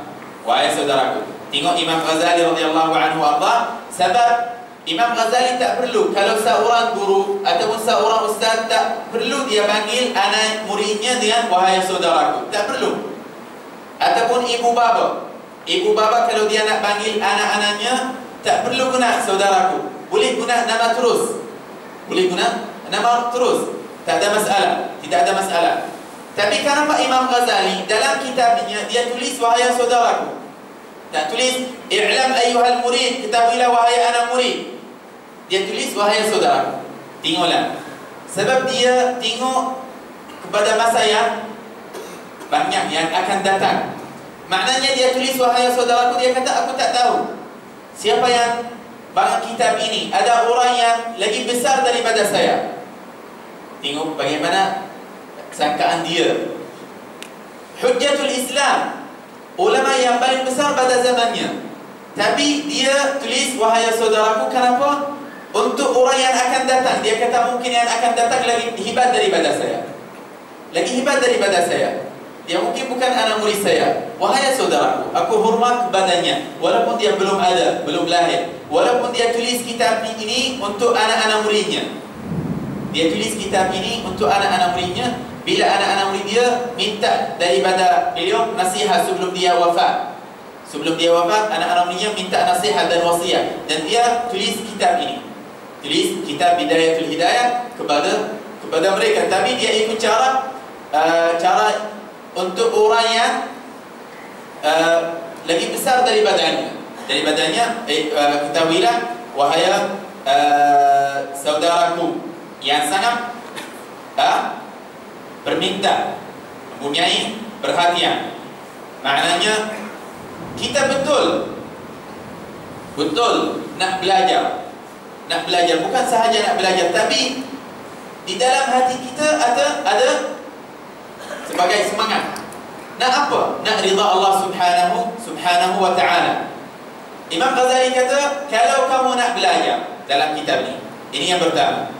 Tengok Imam Ghazali radhiyallahu anhu arda, sebab Imam Ghazali tak perlu, kalau seorang guru ataupun seorang ustaz, tak perlu dia panggil anak muridnya dengan wahai saudaraku, tak perlu. Ataupun ibu bapa kalau dia nak panggil anak-anaknya, tak perlu guna saudaraku, boleh guna nama terus, tak ada masalah. Tapi kenapa Imam Ghazali dalam kitabnya dia tulis wahai saudaraku, tak tulis i'lam ayyuhal murid, ketahuilah wahai anak murid, dia tulis wahai saudaraku. Tengoklah, sebab dia tengok kepada masa yang banyak yang akan datang. Maknanya dia tulis wahai saudaraku, dia kata aku tak tahu siapa yang bangun kitab ini, ada orang yang lagi besar daripada saya. Tengok bagaimana sangkaan dia. Hujjatul Islam, ulama yang paling besar pada zamannya, tapi dia tulis wahai saudaraku. Kenapa? Untuk orang yang akan datang. Dia kata mungkin yang akan datang lagi hebat daripada saya, dia mungkin bukan anak murid saya. Wahai saudaraku, aku hormat kepadanya walaupun dia belum lahir, walaupun dia tulis kitab ini untuk anak-anak muridnya. Bila anak-anak murid dia minta daripada beliau nasihat sebelum dia wafat, anak-anak muridnya minta nasihat dan wasiat, dan dia tulis kitab ini, kitab Bidayatul Hidayah kepada mereka. Tapi dia ikut cara untuk orang yang lagi besar daripadanya. Ketahuilah wahai saudaraku yang sangat berminta, mempunyai perhatian. Maknanya kita betul nak belajar, bukan sahaja nak belajar, tapi di dalam hati kita ada sebagai semangat. Nak apa? Nak ridha Allah subhanahu wa ta'ala. Imam Ghazali kata, kalau kamu nak belajar dalam kitab ini yang pertama,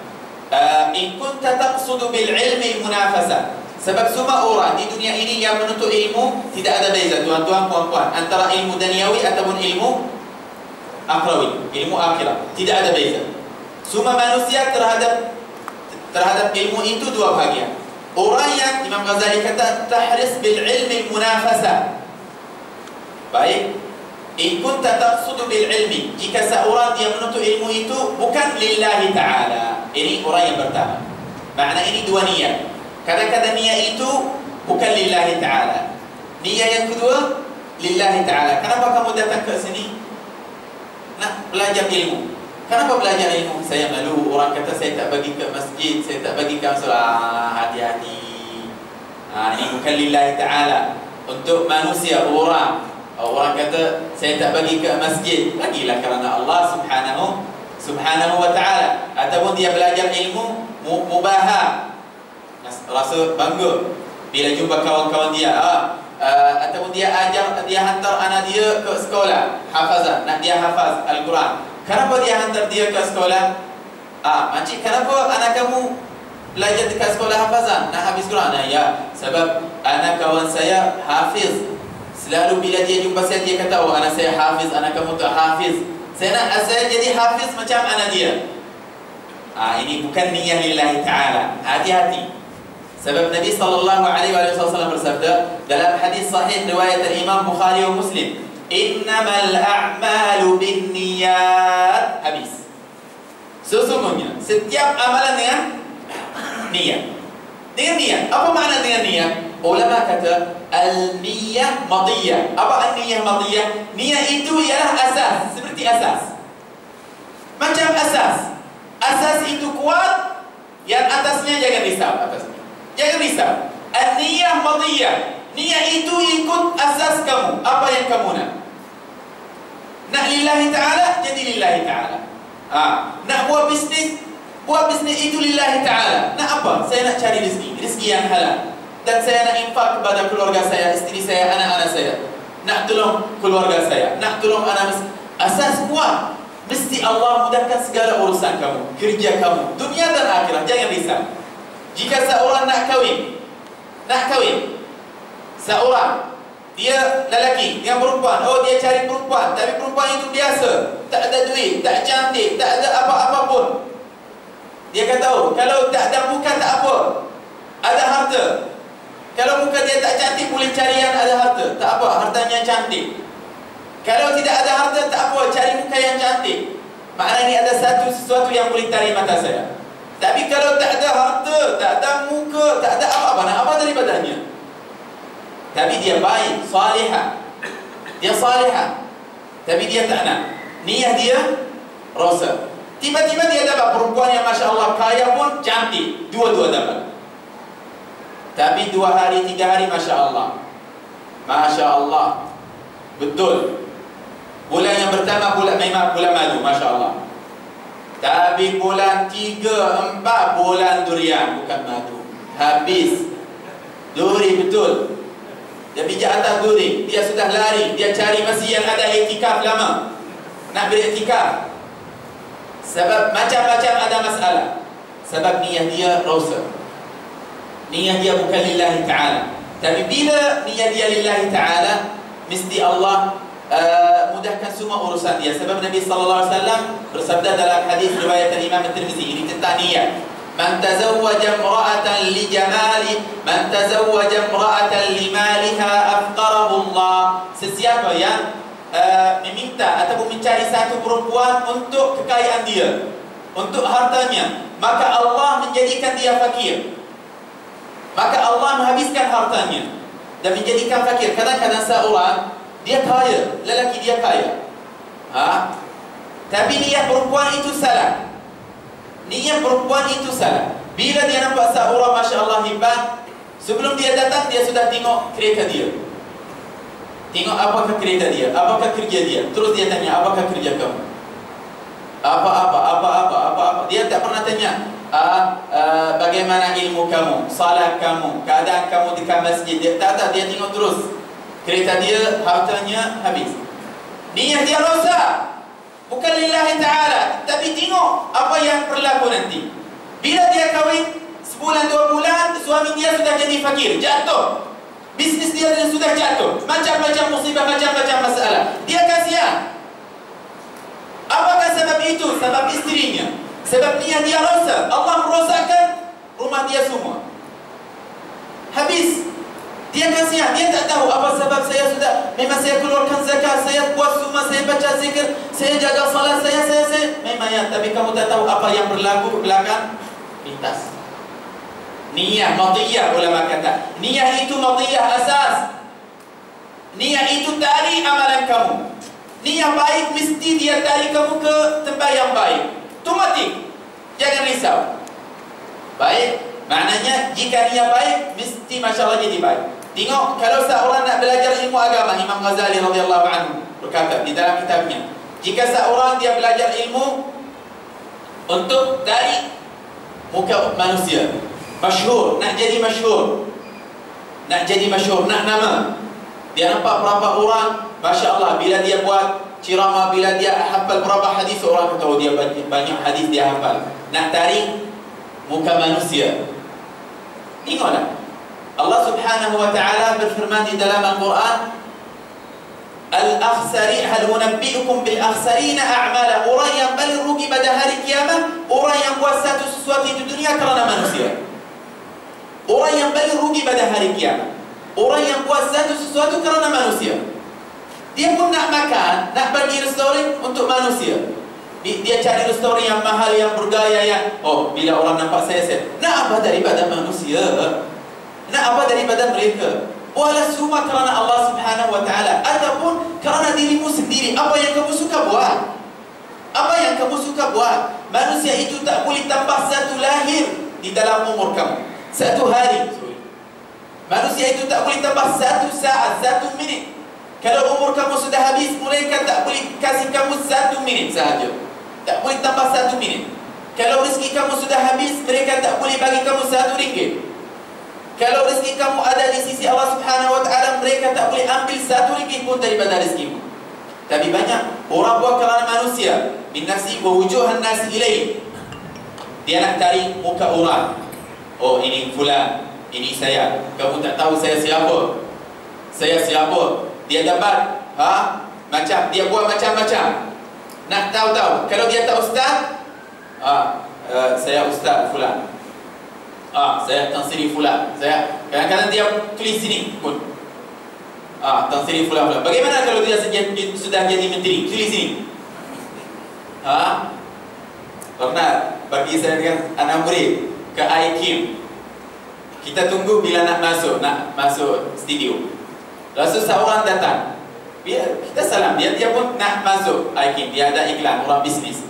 in kunta taqsudu bil ilmi munafasa. Sebab semua orang di dunia ini yang menuntut ilmu tidak ada beza, tuan-tuan, puan-puan, antara ilmu duniawi ataupun ilmu akhrawi, ilmu akhirat, tidak ada beza. Semua manusia terhadap ilmu itu dua bahagian. Orang yang Imam Ghazali kata tahris bil ilmi munafasa. Baik, in kunta taqsudu bil ilmi, jika seorang dia menuntut ilmu itu bukan lillahi ta'ala. Ini orang yang pertama. Makna ini dua niat. Kadang-kadang niat itu bukan lillahi ta'ala. Niat yang kedua lillahi ta'ala. Kenapa kamu datang ke sini? Nak belajar ilmu. Kenapa belajar ilmu? Saya malu, orang kata saya tak bagi ke masjid, saya tak bagi ke surah. Hati-hati. Ini bukan lillahi ta'ala. Untuk manusia, orang kata saya tak bagi ke masjid, bagilah kerana Allah subhanahu wa ta'ala. Ataupun dia belajar ilmu mubahah, rasa bangga bila jumpa kawan-kawan dia. Ataupun dia hantar anak dia ke sekolah hafazan, nak dia hafaz Al-Quran. Kenapa dia hantar dia ke sekolah? Makcik, kenapa anak kamu belajar dekat sekolah hafazan, nak habis Quran? Ya, sebab anak kawan saya hafiz. Selalu bila dia jumpa saya, dia kata, oh anak saya hafiz, anak kamu tak hafiz. Saya jadi hafiz macam anak dia. Ini bukan niyyah lillahi ta'ala. Hati-hati. Sebab Nabi SAW bersabda dalam hadis sahih riwayat Imam Bukhari dan Muslim, innamal a'malu binniyat. Habis. Sesungguhnya setiap amalan dengan niat. Dengan niat. Apa makna dengan niat? Ulama kata al-niyah madiyah. Apa al-niyah madiyah? Niat itu ialah asas, seperti asas. Macam asas. Asas itu kuat, yang atasnya jangan risau atasnya. Jangan risau. Al-niyah madiyah. Niat itu ikut asas kamu. Apa yang kamu nak? Nak lillahi ta'ala, jadi lillahi ta'ala. Nak buat bisnis itu lillahi ta'ala. Nak apa? Saya nak cari rezeki yang halal. Dan saya nak infak kepada keluarga saya, isteri saya, anak-anak saya. Nak tolong keluarga saya, nak tolong anak miskin. Asas kuat. Mesti Allah mudahkan segala urusan kamu, kerja kamu, dunia dan akhirat. Jangan risau. Jika seorang nak kahwin, seorang dia lelaki dengan perempuan, dia cari perempuan, tapi perempuan itu biasa, tak ada duit, tak cantik, tak ada apa-apa pun. Dia kata, kalau tak ada muka tak apa, ada harta. Kalau muka dia tak cantik, boleh cari yang ada harta. Tak apa, hartanya cantik. Kalau tidak ada harta, tak apa, cari muka yang cantik. Maknanya ada sesuatu yang boleh tarik mata saya. Tapi kalau tak ada harta, tak ada muka, tak ada apa-apa, nak apa daripadanya? Tapi dia baik, salihah. Dia salihah. Tapi dia tak nak. Niat dia rosak. Tiba-tiba dia dapat perempuan yang Masya Allah kaya pun cantik. Dua-dua dapat. Tapi 2 hari, 3 hari Masya Allah. Masya Allah. Betul. Bulan yang pertama memang bulan madu, Masya Allah. Tapi bulan 3, 4 bulan durian, bukan madu. Habis. Duri betul. Dia pijak atas duri. Dia sudah lari. Dia cari masjid yang ada iktikaf lama. Nak beriktikaf. Sebab macam-macam ada masalah. Sebab niat dia rosak. Niat dia bukan lillahi ta'ala. Tapi bila niat dia lillahi ta'ala, mesti Allah mudahkan semua urusan dia. Sebab Nabi SAW bersabda dalam hadis riwayat Imam Tirmizi, ini tentang niat. Man tazawwaja imra'atan li jamali, man tazawwaja imra'atan li maliha afqarahu Allah. Sesiapa yang meminta ataupun mencari satu perempuan untuk kekayaan dia, untuk hartanya, maka Allah menjadikan dia fakir. Maka Allah menghabiskan hartanya dan menjadikan fakir. Kadang-kadang seorang dia kaya, lelaki dia kaya, tapi niat perempuan itu salah. Niat perempuan itu salah. Bila dia nampak seorang Masya Allah hebat, sebelum dia datang dia sudah tengok kereta dia. Tengok apakah kereta dia, apakah kerja dia. Terus dia tanya, apakah kerja kamu? Apa. Dia tak pernah tanya bagaimana ilmu kamu, salat kamu, keadaan kamu di masjid. Dia tak, dia tengok terus kereta dia, hartanya habis. Niat dia rosak. Bukan lillahi ta'ala. Tapi tengok apa yang berlaku nanti. Bila dia kahwin, sebulan 2 bulan, suami dia sudah jadi fakir, jatuh. Bisnis dia sudah jatuh. Macam-macam musibah, macam-macam masalah. Dia kasihan. Apakah sebab itu? Sebab isterinya. Sebab niat dia rosak. Allah merosakkan rumah dia semua. Habis. Dia kasihan. Dia tak tahu apa sebab saya sudah. Memang saya keluarkan zakat, saya buat semua, saya baca zikir, saya jaga salat, saya. Memang ya. Tapi kamu tak tahu apa yang berlaku belakang. Lintas. Niat madiyah, ulama kata. Niat itu madiyah asas. Niat itu tali amalan kamu. Niat baik mesti dia tarik kamu ke tempat yang baik. Otomatik. Jangan risau. Baik, maknanya jika niat baik mesti masya-Allah jadi baik. Tengok kalau seorang nak belajar ilmu agama, Imam Ghazali radhiyallahu anhu berkata di dalam kitabnya, jika seorang dia belajar ilmu untuk dari muka manusia, masyhur, nak jadi masyhur, nak nama, dia nampak berapa orang, masya Allah, bila dia buat ceramah, bila dia hafal berapa hadis, orang kata dia banyak hadis dia hafal. Nak tarik muka manusia. Tengoklah, Allah Subhanahu wa taala berfirman di dalam Al-Quran, Al-akhsari hal unabbi'ukum bil akhsarina a'mala. Orang yang paling rugi pada hari kiamat, orang yang buat sesuatu di dunia kerana manusia. Orang yang paling rugi pada hari kiamat, orang yang buat sesuatu kerana manusia. Dia pun nak makan, nak pergi restoran untuk manusia. Dia cari restoran yang mahal, yang bergaya, yang bila orang nampak saya nak apa daripada manusia? Nak apa daripada mereka? Buatlah semua kerana Allah Subhanahu wa taala ataupun kerana dirimu sendiri. Apa yang kamu suka buat? Apa yang kamu suka buat? Manusia itu tak boleh tambah satu lahir di dalam umur kamu. Satu hari. Manusia itu tak boleh tambah satu saat, satu minit. Kalau umur kamu sudah habis, mereka tak boleh kasih kamu satu minit sahaja. Tak boleh tambah satu minit. Kalau rezeki kamu sudah habis, mereka tak boleh bagi kamu RM1. Kalau rezeki kamu ada di sisi Allah Subhanahu wa taala, mereka tak boleh ambil RM1 pun daripada rezekimu. Tapi banyak orang buat kerana manusia, min nafsi wa wujuhan nas ilaih. Dia nak cari muka orang. Oh, ini fulan, ini saya. Kamu tak tahu saya siapa? Saya siapa? Dia dapat macam dia buat macam-macam. Nak tahu-tahu. Kalau dia tak ustaz, saya ustaz fulan. Saya Tan Sri fulan. Saya kadang-kadang dia tulis sini pun. Tan Sri fulan. Bagaimana kalau dia sudah jadi menteri? Tulis sini. Pernah bagi saya dengan anak murid ke IKIM. Kita tunggu bila nak masuk studio. Lalu seorang datang. Kita salam dia pun nak masuk IKIM. Dia ada iklan orang bisnis.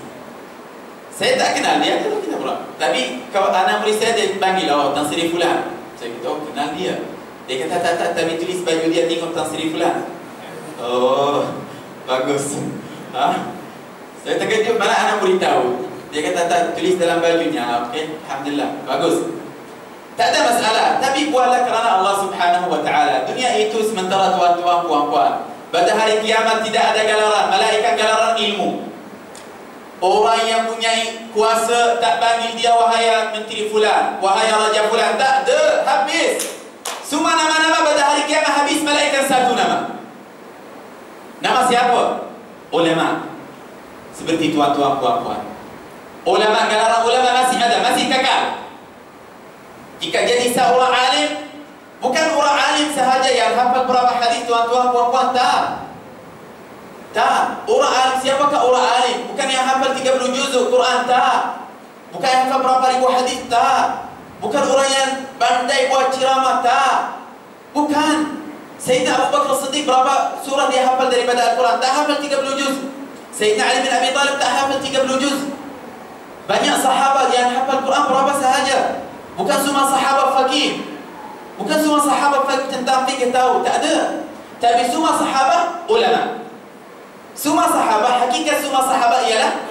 Saya tak kenal dia, kalau kita pula. Tapi kalau anak murid saya, dia panggil, Tan Sri fulan. Saya kata, kenal dia. Dia kata, tak, tapi tulis baju dia, tengok Tan Sri fulan. Oh, bagus. Saya terkejut, mana anak murid tahu. Dia kata, tak, tulis dalam bajunya. Okey, alhamdulillah, bagus. Tak ada masalah. Tapi buatlah kerana Allah Subhanahu wa taala. Dunia itu sementara, tuan-tuan, puan-puan. Pada hari kiamat tidak ada galaran, malaikat galaran ilmu. Orang yang punya kuasa tak panggil dia wahai menteri fulan, wahai raja fulan. Tak ada, habis. Semua nama-nama pada hari kiamat habis, malaikat satu nama. Nama siapa? Ulama. Seperti tuan-tuan, puan-puan. Ulama, galaran ulama masih ada, masih kekal. Jika jadi seorang alim, bukan orang alim sahaja yang hafal berapa hadis, tuan-tuan, puan-puan, tak. Tak, orang alim, siapakah orang alim? Bukan yang hafal 30 juzuk Quran, tak. Bukan yang hafal berapa ribu hadis, tak. Bukan orang yang pandai buat ceramah, tak. Bukan. Sayyidina Abu Bakar Siddiq berapa surah dia hafal daripada Al-Quran? Tak hafal 30 juz. Sayyidina Ali bin Abi Talib tak hafal 30 juz. Banyak sahabat yang hafal Quran berapa sahaja. Bukan semua sahabat faqih. Bukan semua sahabat faqih tentang fikih tahu, tak ada. Tapi semua sahabat ulama. Semua sahabat, hakikat semua sahabat ialah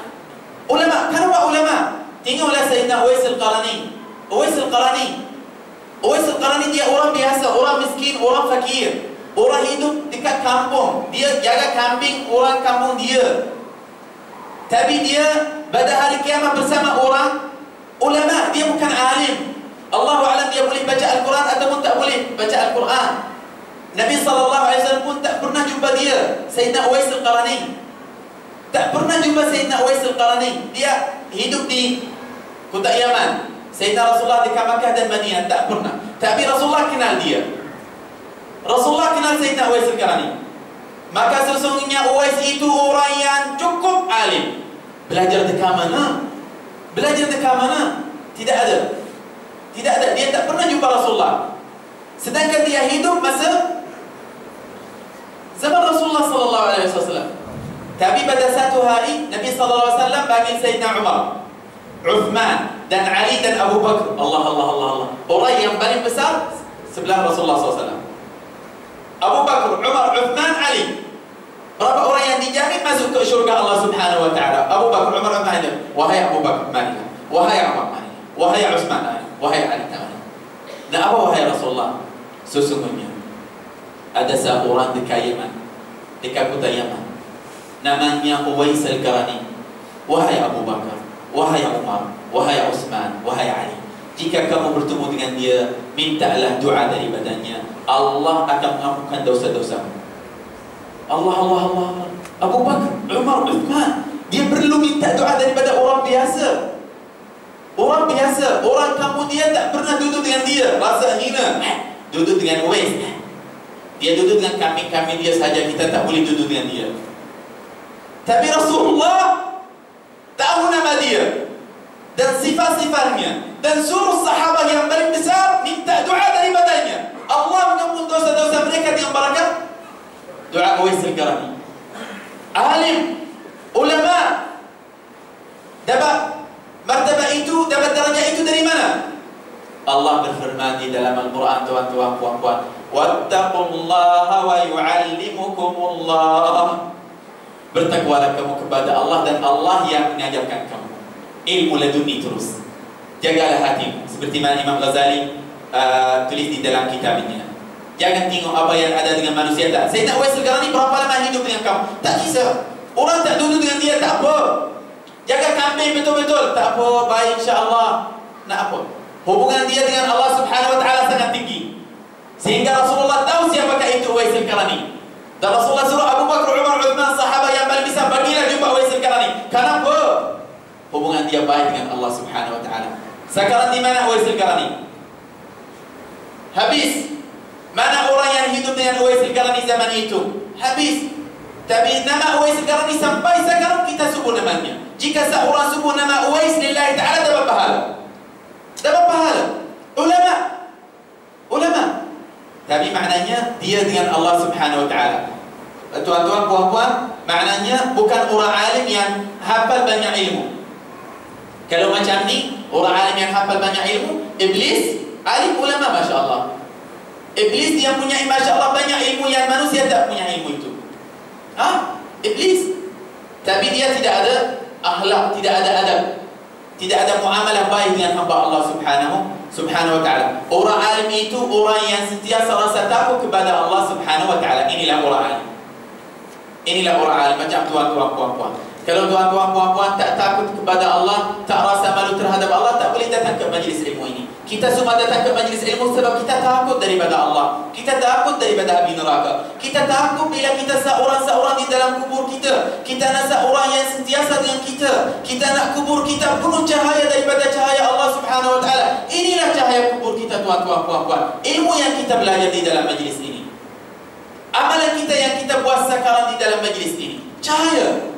ulama. Kenapa ulama? Tengoklah Sayyidina Uwais Al-Qarani. Uwais Al-Qarani dia orang biasa, orang miskin, orang fakir. Orang hidup dekat kampung. Dia jaga kambing orang kampung dia. Tapi dia pada hari kiamat bersama orang ulama. Dia bukan alim. Allahu a'lam dia boleh baca Al-Quran ataupun tak boleh baca Al-Quran. Nabi SAW pun tak pernah jumpa dia, Sayyidina Uwais Al-Qarani. Tak pernah jumpa Sayyidina Uwais Al-Qarani. Dia hidup di kota Yaman. Sayyidina Rasulullah di Makkah dan Madinah, tak pernah. Tapi Rasulullah kenal dia. Rasulullah kenal Sayyidina Uwais Al-Qarani. Maka sesungguhnya Uwais itu orang yang cukup alim. Belajar dekat mana? Belajar dekat mana? Tidak ada. Tidak ada. Dia tak pernah jumpa Rasulullah. Sedangkan dia hidup masa zaman Rasulullah sallallahu alaihi wasallam. Tapi pada satu hari Nabi SAW panggil Sayyidina Umar, Uthman dan Ali dan Abu Bakar. Allah. Orang yang paling besar sebelah Rasulullah SAW. Abu Bakar, Umar, Uthman, Ali. Berapa orang yang dijamin masuk ke syurga Allah Subhanahu wa taala? Abu Bakar, Umar, Uthman. Wahai Abu Bakar, marilah. Wahai Umar, marilah. Wahai Uthman, marilah. Wahai Ali, marilah. Dan apa wahai Rasulullah? Sesungguhnya ada seorang dekat Yaman, dekat kota Yaman, namanya Uwais Al-Qarani. Wahai Abu Bakar, wahai Umar, wahai Uthman, wahai Ali, jika kamu bertemu dengan dia, mintalah doa daripadanya. Allah akan mengampunkan dosa-dosamu. Allah. Abu Bakar, Umar, Uthman, dia perlu minta doa daripada orang biasa. Orang biasa, orang kamu dia tak pernah duduk dengan dia, rasa hina. Duduk dengan Uwais, dia duduk dengan kambing-kambing dia saja, kita tak boleh duduk dengan dia. Tapi Rasulullah tahu nama dia dan sifat-sifatnya, dan suruh sahabat yang paling besar minta doa daripadanya. Allah mengampuni dosa-dosa mereka dengan barakat doa Uwais Al-Qarani. Alim, ulama, dapat martabat itu, dapat darjah itu dari mana? Allah berfirman di dalam Al-Quran, tuan-tuan, puan-puan, wattaqullaha wa yu'allimukumullah. Bertakwalah kamu kepada Allah dan Allah yang mengajarkan kamu. Ilmu laduni terus. Jagalah hatimu. Seperti mana Imam Ghazali tulis di dalam kitabnya. Jangan tengok apa yang ada dengan manusia tak. Sayyidina Uwais Al-Qarani berapa lama hidup dengan kamu? Tak kisah. Orang tak duduk dengan dia, tak apa. Jaga kambing betul-betul, tak apa, baik insya-Allah. Nak apa? Hubungan dia dengan Allah Subhanahu wa taala sangat tinggi. Sehingga Rasulullah tahu siapakah itu Uwais Al-Qarani. Dan Rasulullah suruh Abu Bakar, Umar, Uthman, sahabat yang paling besar, bagilah jumpa Uwais Al-Qarani. Kenapa? Hubungan dia baik dengan Allah Subhanahu wa taala. Sekarang di mana Uwais Al-Qarani? Habis. Mana orang yang hidup dengan Uwais Al-Qarani zaman itu? Habis. Tapi nama Uwais Al-Qarani sampai sekarang kita sebut namanya. Jika seorang sebut nama Uwais lillahi ta'ala, dapat pahala. Dapat pahala. Ulama. Tapi maknanya dia dengan Allah Subhanahu wa taala. Tuan-tuan, puan-puan, maknanya bukan orang alim yang hafal banyak ilmu. Kalau macam ni, orang alim yang hafal banyak ilmu, iblis, alim, ulama, masya-Allah. Iblis dia punya masya-Allah banyak ilmu yang manusia tak punya ilmu itu. Iblis. Tapi dia tidak ada akhlak, tidak ada adab, tidak ada muamalah baik dengan hamba Allah Subhanahu wa taala. Orang alim itu orang yang sentiasa rasa takut kepada Allah Subhanahu wa taala. Inilah orang alim. Inilah orang alim. Macam tuan-tuan, puan-puan. Kalau tuan-tuan, puan-puan tak takut kepada Allah, tak rasa malu terhadap Allah, tak boleh datang ke majlis ilmu ini. Kita semua datang ke majlis ilmu sebab kita takut daripada Allah. Kita takut daripada api neraka. Kita takut bila kita seorang-seorang di dalam kubur kita. Kita nak seorang yang sentiasa dengan kita. Kita nak kubur kita penuh cahaya daripada cahaya Allah Subhanahu wa taala. Inilah cahaya kubur kita, tuan-tuan, puan-puan. Ilmu yang kita belajar di dalam majlis ini. Amalan kita yang kita buat sekarang di dalam majlis ini. Cahaya.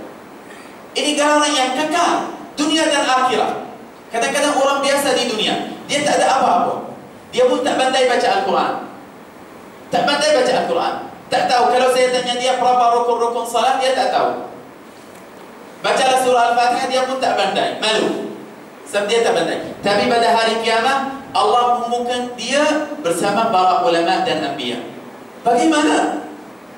Ini galaran yang kekal, dunia dan akhirat. Kadang-kadang orang biasa di dunia, dia tak ada apa-apa. Dia pun tak pandai baca Al-Quran. Tak pandai baca Al-Quran. Tak tahu. Kalau saya tanya dia berapa rukun-rukun salat, dia tak tahu. Bacalah surah Al-Fatihah, dia pun tak pandai. Malu. Sebab dia tak pandai. Tapi pada hari kiamat, Allah umumkan dia bersama para ulama dan anbiya. Bagaimana?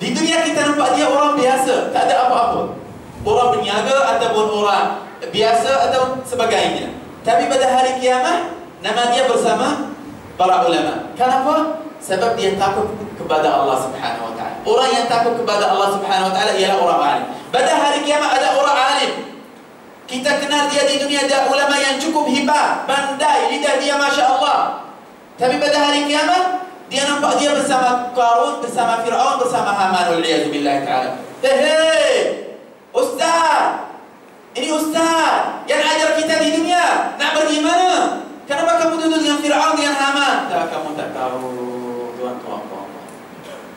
Di dunia kita nampak dia orang biasa, tak ada apa-apa. Orang berniaga ataupun orang biasa atau sebagainya. Tapi pada hari kiamat, nama dia bersama para ulama. Kenapa? Sebab dia takut kepada Allah Subhanahu wa taala. Orang yang takut kepada Allah Subhanahu wa taala ialah orang alim. Pada hari kiamat ada orang alim. Kita kenal dia di dunia, ada ulama yang cukup hebat, pandai, lidah dia masya-Allah. Tapi pada hari kiamat, dia nampak dia bersama Qarun, bersama Fir'aun, bersama Haman wal iyad billah taala. Hei, ustaz, ini ustaz yang ajar kita di dunia. Nak pergi mana? Kenapa kamu duduk dengan Fir'aun, dengan Haman? Tak, kamu tak tahu, tuan-tuan.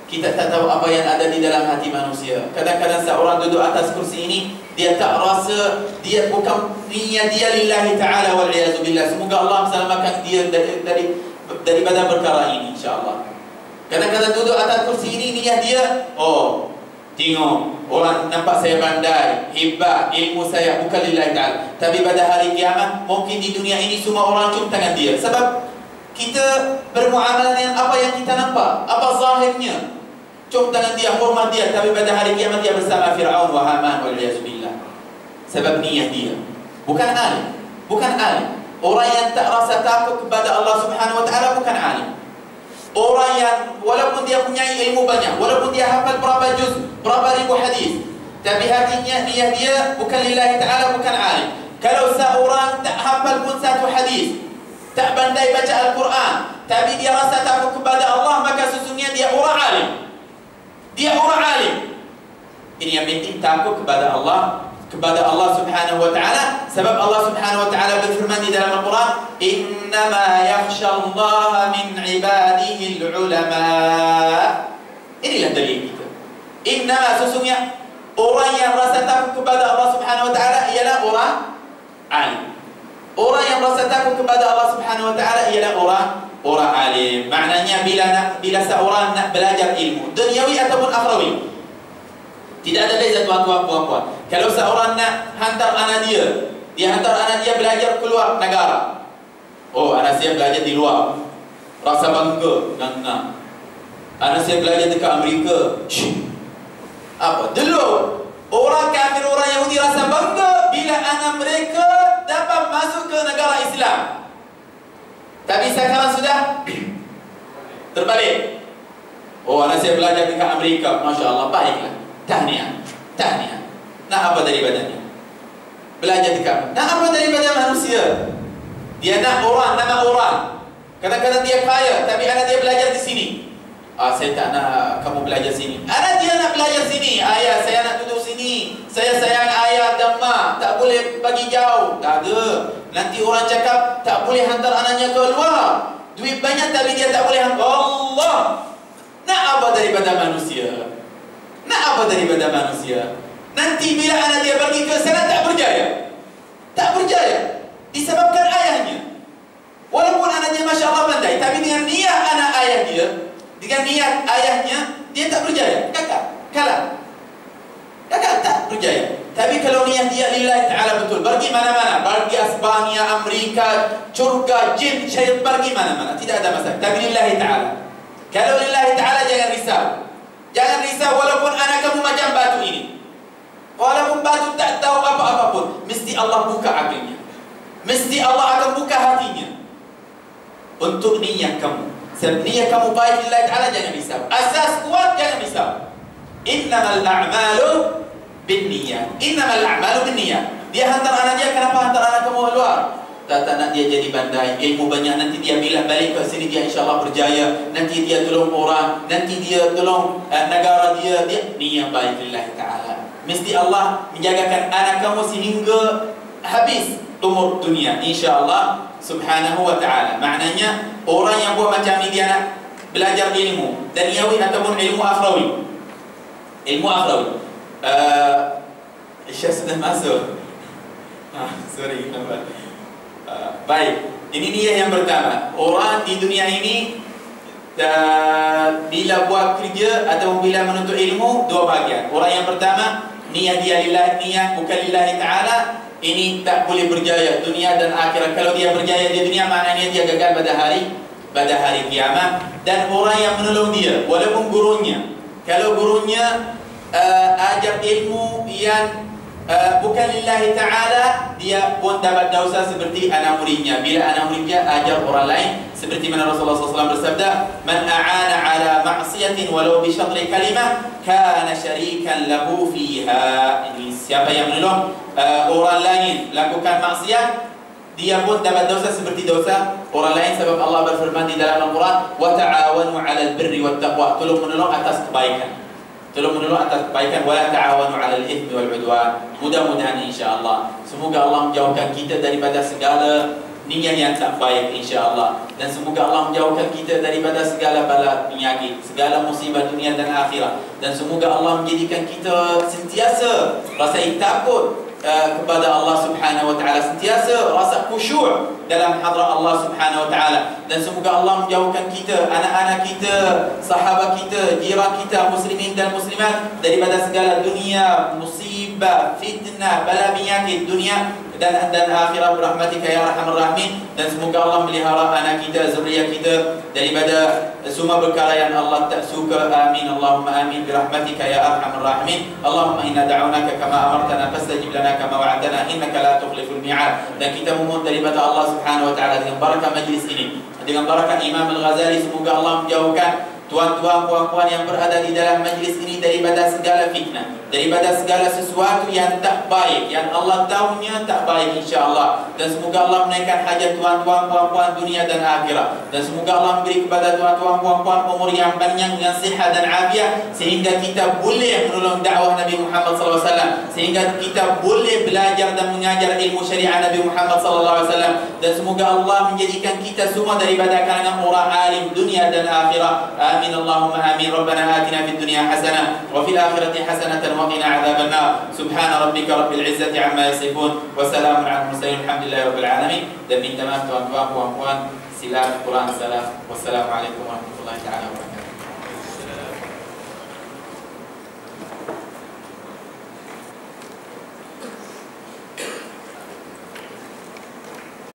Kita tak tahu apa yang ada di dalam hati manusia. Kadang-kadang seorang duduk atas kursi ini, dia tak rasa, dia bukan niat dia lillahi ta'ala wal iyad billah. Semoga Allah selamatkan dia daripada perkara ini, insya-Allah. Kadang-kadang duduk atas kursi ini, niat dia, Tengok, orang nampak saya pandai, hebat, ilmu saya bukan lillahi ta'ala. Tapi pada hari kiamat, mungkin di dunia ini semua orang cium tangan dia. Sebab kita bermuamalah dengan apa yang kita nampak, apa zahirnya. Cium tangan dia, hormat dia. Tapi pada hari kiamat dia bersama Fir'aun wa Haman wal-'iyazubillah. Sebab niat dia. Bukan alim. Bukan alim. Orang yang tak rasa takut kepada Allah Subhanahu wa ta'ala bukan alim. Orang yang walaupun dia punya ilmu banyak, walaupun dia hafal berapa juz, berapa ribu hadis, tapi hatinya niat dia bukan lillahi ta'ala, bukan alim. Kalau seorang tak hafal pun satu hadis, tak pandai baca Al-Quran, tapi dia rasa takut kepada Allah, maka sesungguhnya dia orang alim. Dia orang alim. Ini yang penting, takut kepada Allah, kepada Allah Subhanahu wa ta'ala. Sebab Allah Subhanahu wa ta'ala berfirman di dalam Al-Quran, innama yakhshallaha min ibadihi al-ulama. Inilah dalil kita. Innama, sesungguhnya orang yang rasa takut kepada Allah Subhanahu wa ta'ala ialah orang alim. Orang yang rasa takut kepada Allah Subhanahu wa ta'ala ialah orang alim. Maknanya bila seorang nak belajar ilmu duniawi ataupun akhrawi, tidak ada beza tuan-tuan puan-puan. Kalau seorang nak hantar anak dia hantar anak dia belajar keluar negara. Oh, anak saya belajar di luar, rasa bangga dan nak. Anak saya belajar dekat Amerika. Apa? Dulu orang kafir, orang Yahudi rasa bangga bila anak mereka dapat masuk ke negara Islam. Tapi sekarang sudah terbalik. Oh, anak saya belajar dekat Amerika, Masya Allah, baiklah. Tahniah. Nak apa daripadanya? Belajar dekat. Nak apa daripada manusia? Dia nak nama orang. Kadang-kadang dia kaya, tapi anak dia belajar di sini. Saya tak nak kamu belajar sini. Anak dia nak belajar sini. Ayah, saya nak duduk sini. Saya sayang ayah dan mak. Tak boleh bagi jauh. Tak ada. Nanti orang cakap tak boleh hantar anaknya ke luar. Duit banyak tapi dia tak boleh hantar. Allah. Nak apa daripada manusia? Nak apa daripada manusia? Nanti bila anak dia pergi ke sana tak berjaya. Tak berjaya. Disebabkan ayahnya. Walaupun anaknya Masya Allah pandai, tapi dengan niat anak ayah dia, dengan niat ayahnya, dia tak berjaya. Kalah. Tak berjaya. Tapi kalau niat dia lillahi ta'ala betul, pergi mana-mana, pergi Espanya, Amerika, surga, jin, syaitan, pergi mana-mana, tidak ada masalah. Tapi lillahi ta'ala. Kalau lillahi ta'ala jangan risau. Jangan risau walaupun anak kamu macam batu ini. Walaupun batu tak tahu apa-apa pun, mesti Allah buka akhirnya. Mesti Allah akan buka hatinya untuk niat kamu. Sebab niat kamu baik lillahi ta'ala, jangan risau. Asas kuat, jangan risau. Innamal a'malu binniyat. Innamal a'malu binniyat. Dia hantar anak dia, kenapa hantar anak kamu keluar? Tak nak dia jadi pandai, ilmu banyak, nanti dia bila balik ke sini dia insyaAllah berjaya, nanti dia tolong orang, nanti dia tolong negara dia niat baik lillahi ta'ala. Mesti Allah menjagakan anak kamu sehingga habis umur dunia insyaAllah Subhanahu wa ta'ala. Maknanya orang yang buat macam ni, dia nak belajar ilmu duniawi ataupun ilmu akhrawi. Ilmu akhrawi. Isya sudah masuk. Sorry, nampak. Baik, ini niat yang pertama. Orang di dunia ini bila buat kerja atau bila menuntut ilmu, dua bahagian. Orang yang pertama, niat dia lillahi, niat bukan lillahi ta'ala, ini tak boleh berjaya dunia dan akhirat. Kalau dia berjaya di dunia, maknanya dia gagal pada hari kiamat. Dan orang yang menolong dia, walaupun gurunya, kalau gurunya ajar ilmu yang bukan lillahi ta'ala, dia pun dapat dosa seperti anak muridnya. Bila anak muridnya ajar orang lain, seperti mana Rasulullah SAW bersabda, man a'ana ala ma'siyatin walau bi syatri kalimah kana syarikan lahu fiha. Ini siapa yang menolong orang lain lakukan maksiat, dia pun dapat dosa seperti dosa orang lain. Sebab Allah berfirman di dalam Al-Quran, wa ta'awanu 'alal birri wat taqwa. Tolong menolong atas kebaikan. Tolong menolong atas kebaikan. Wala ta'awanu 'alal ithmi wal 'udwan. Mudah-mudahan insya-Allah semoga Allah menjauhkan kita daripada segala niat yang tak baik insya-Allah, dan semoga Allah menjauhkan kita daripada segala bala penyakit, segala musibah dunia dan akhirat, dan semoga Allah menjadikan kita sentiasa rasa takut kepada Allah Subhanahu wa ta'ala, sentiasa rasa khusyuk dalam hadrat Allah Subhanahu wa taala. Dan semoga Allah menjauhkan kita, anak-anak kita, sahabat kita, jiran kita, muslimin dan muslimat daripada segala dunia, musibah, fitnah, bala penyakit dunia dan akhirat berahmatika ya arhamar rahimin. Dan semoga Allah melihara anak kita, zuriat kita daripada semua perkara yang Allah tak suka. Amin Allahumma amin birahmatika ya arhamar rahimin. Allahumma inna da'unaka kama amartana fastajib lana kama wa'adtana innaka la tukhliful mi'ad. Dan kita memohon daripada Allah Subhanahu wa taala dengan barakah majlis ini, dengan barakah Imam Al-Ghazali, semoga Allah menjauhkan tuan-tuan, puan-puan yang berada di dalam majlis ini daripada segala fitnah, daripada segala sesuatu yang tak baik, yang Allah tahunya tak baik insya-Allah. Dan semoga Allah menaikkan hajat tuan-tuan, puan-puan dunia dan akhirat. Dan semoga Allah memberi kepada tuan-tuan, puan-puan umur yang panjang dengan sihat dan afiat, sehingga kita boleh menolong dakwah Nabi Muhammad SAW, sehingga kita boleh belajar dan mengajar ilmu syariat Nabi Muhammad SAW. Dan semoga Allah menjadikan kita semua daripada kalangan orang alim dunia dan akhirat. Amin Allahumma amin. Rabbana atina fid dunya hasanah wa fil akhirati hasanatan wa qina adzaban nar. Subhana rabbika rabbil izzati amma yasifun wa salamun alal mursalin alhamdulillahi rabbil alamin. Dan minta maaf tuan-tuan, puan-puan, silam Quran salam. Wassalamualaikum warahmatullahi taala wabarakatuh.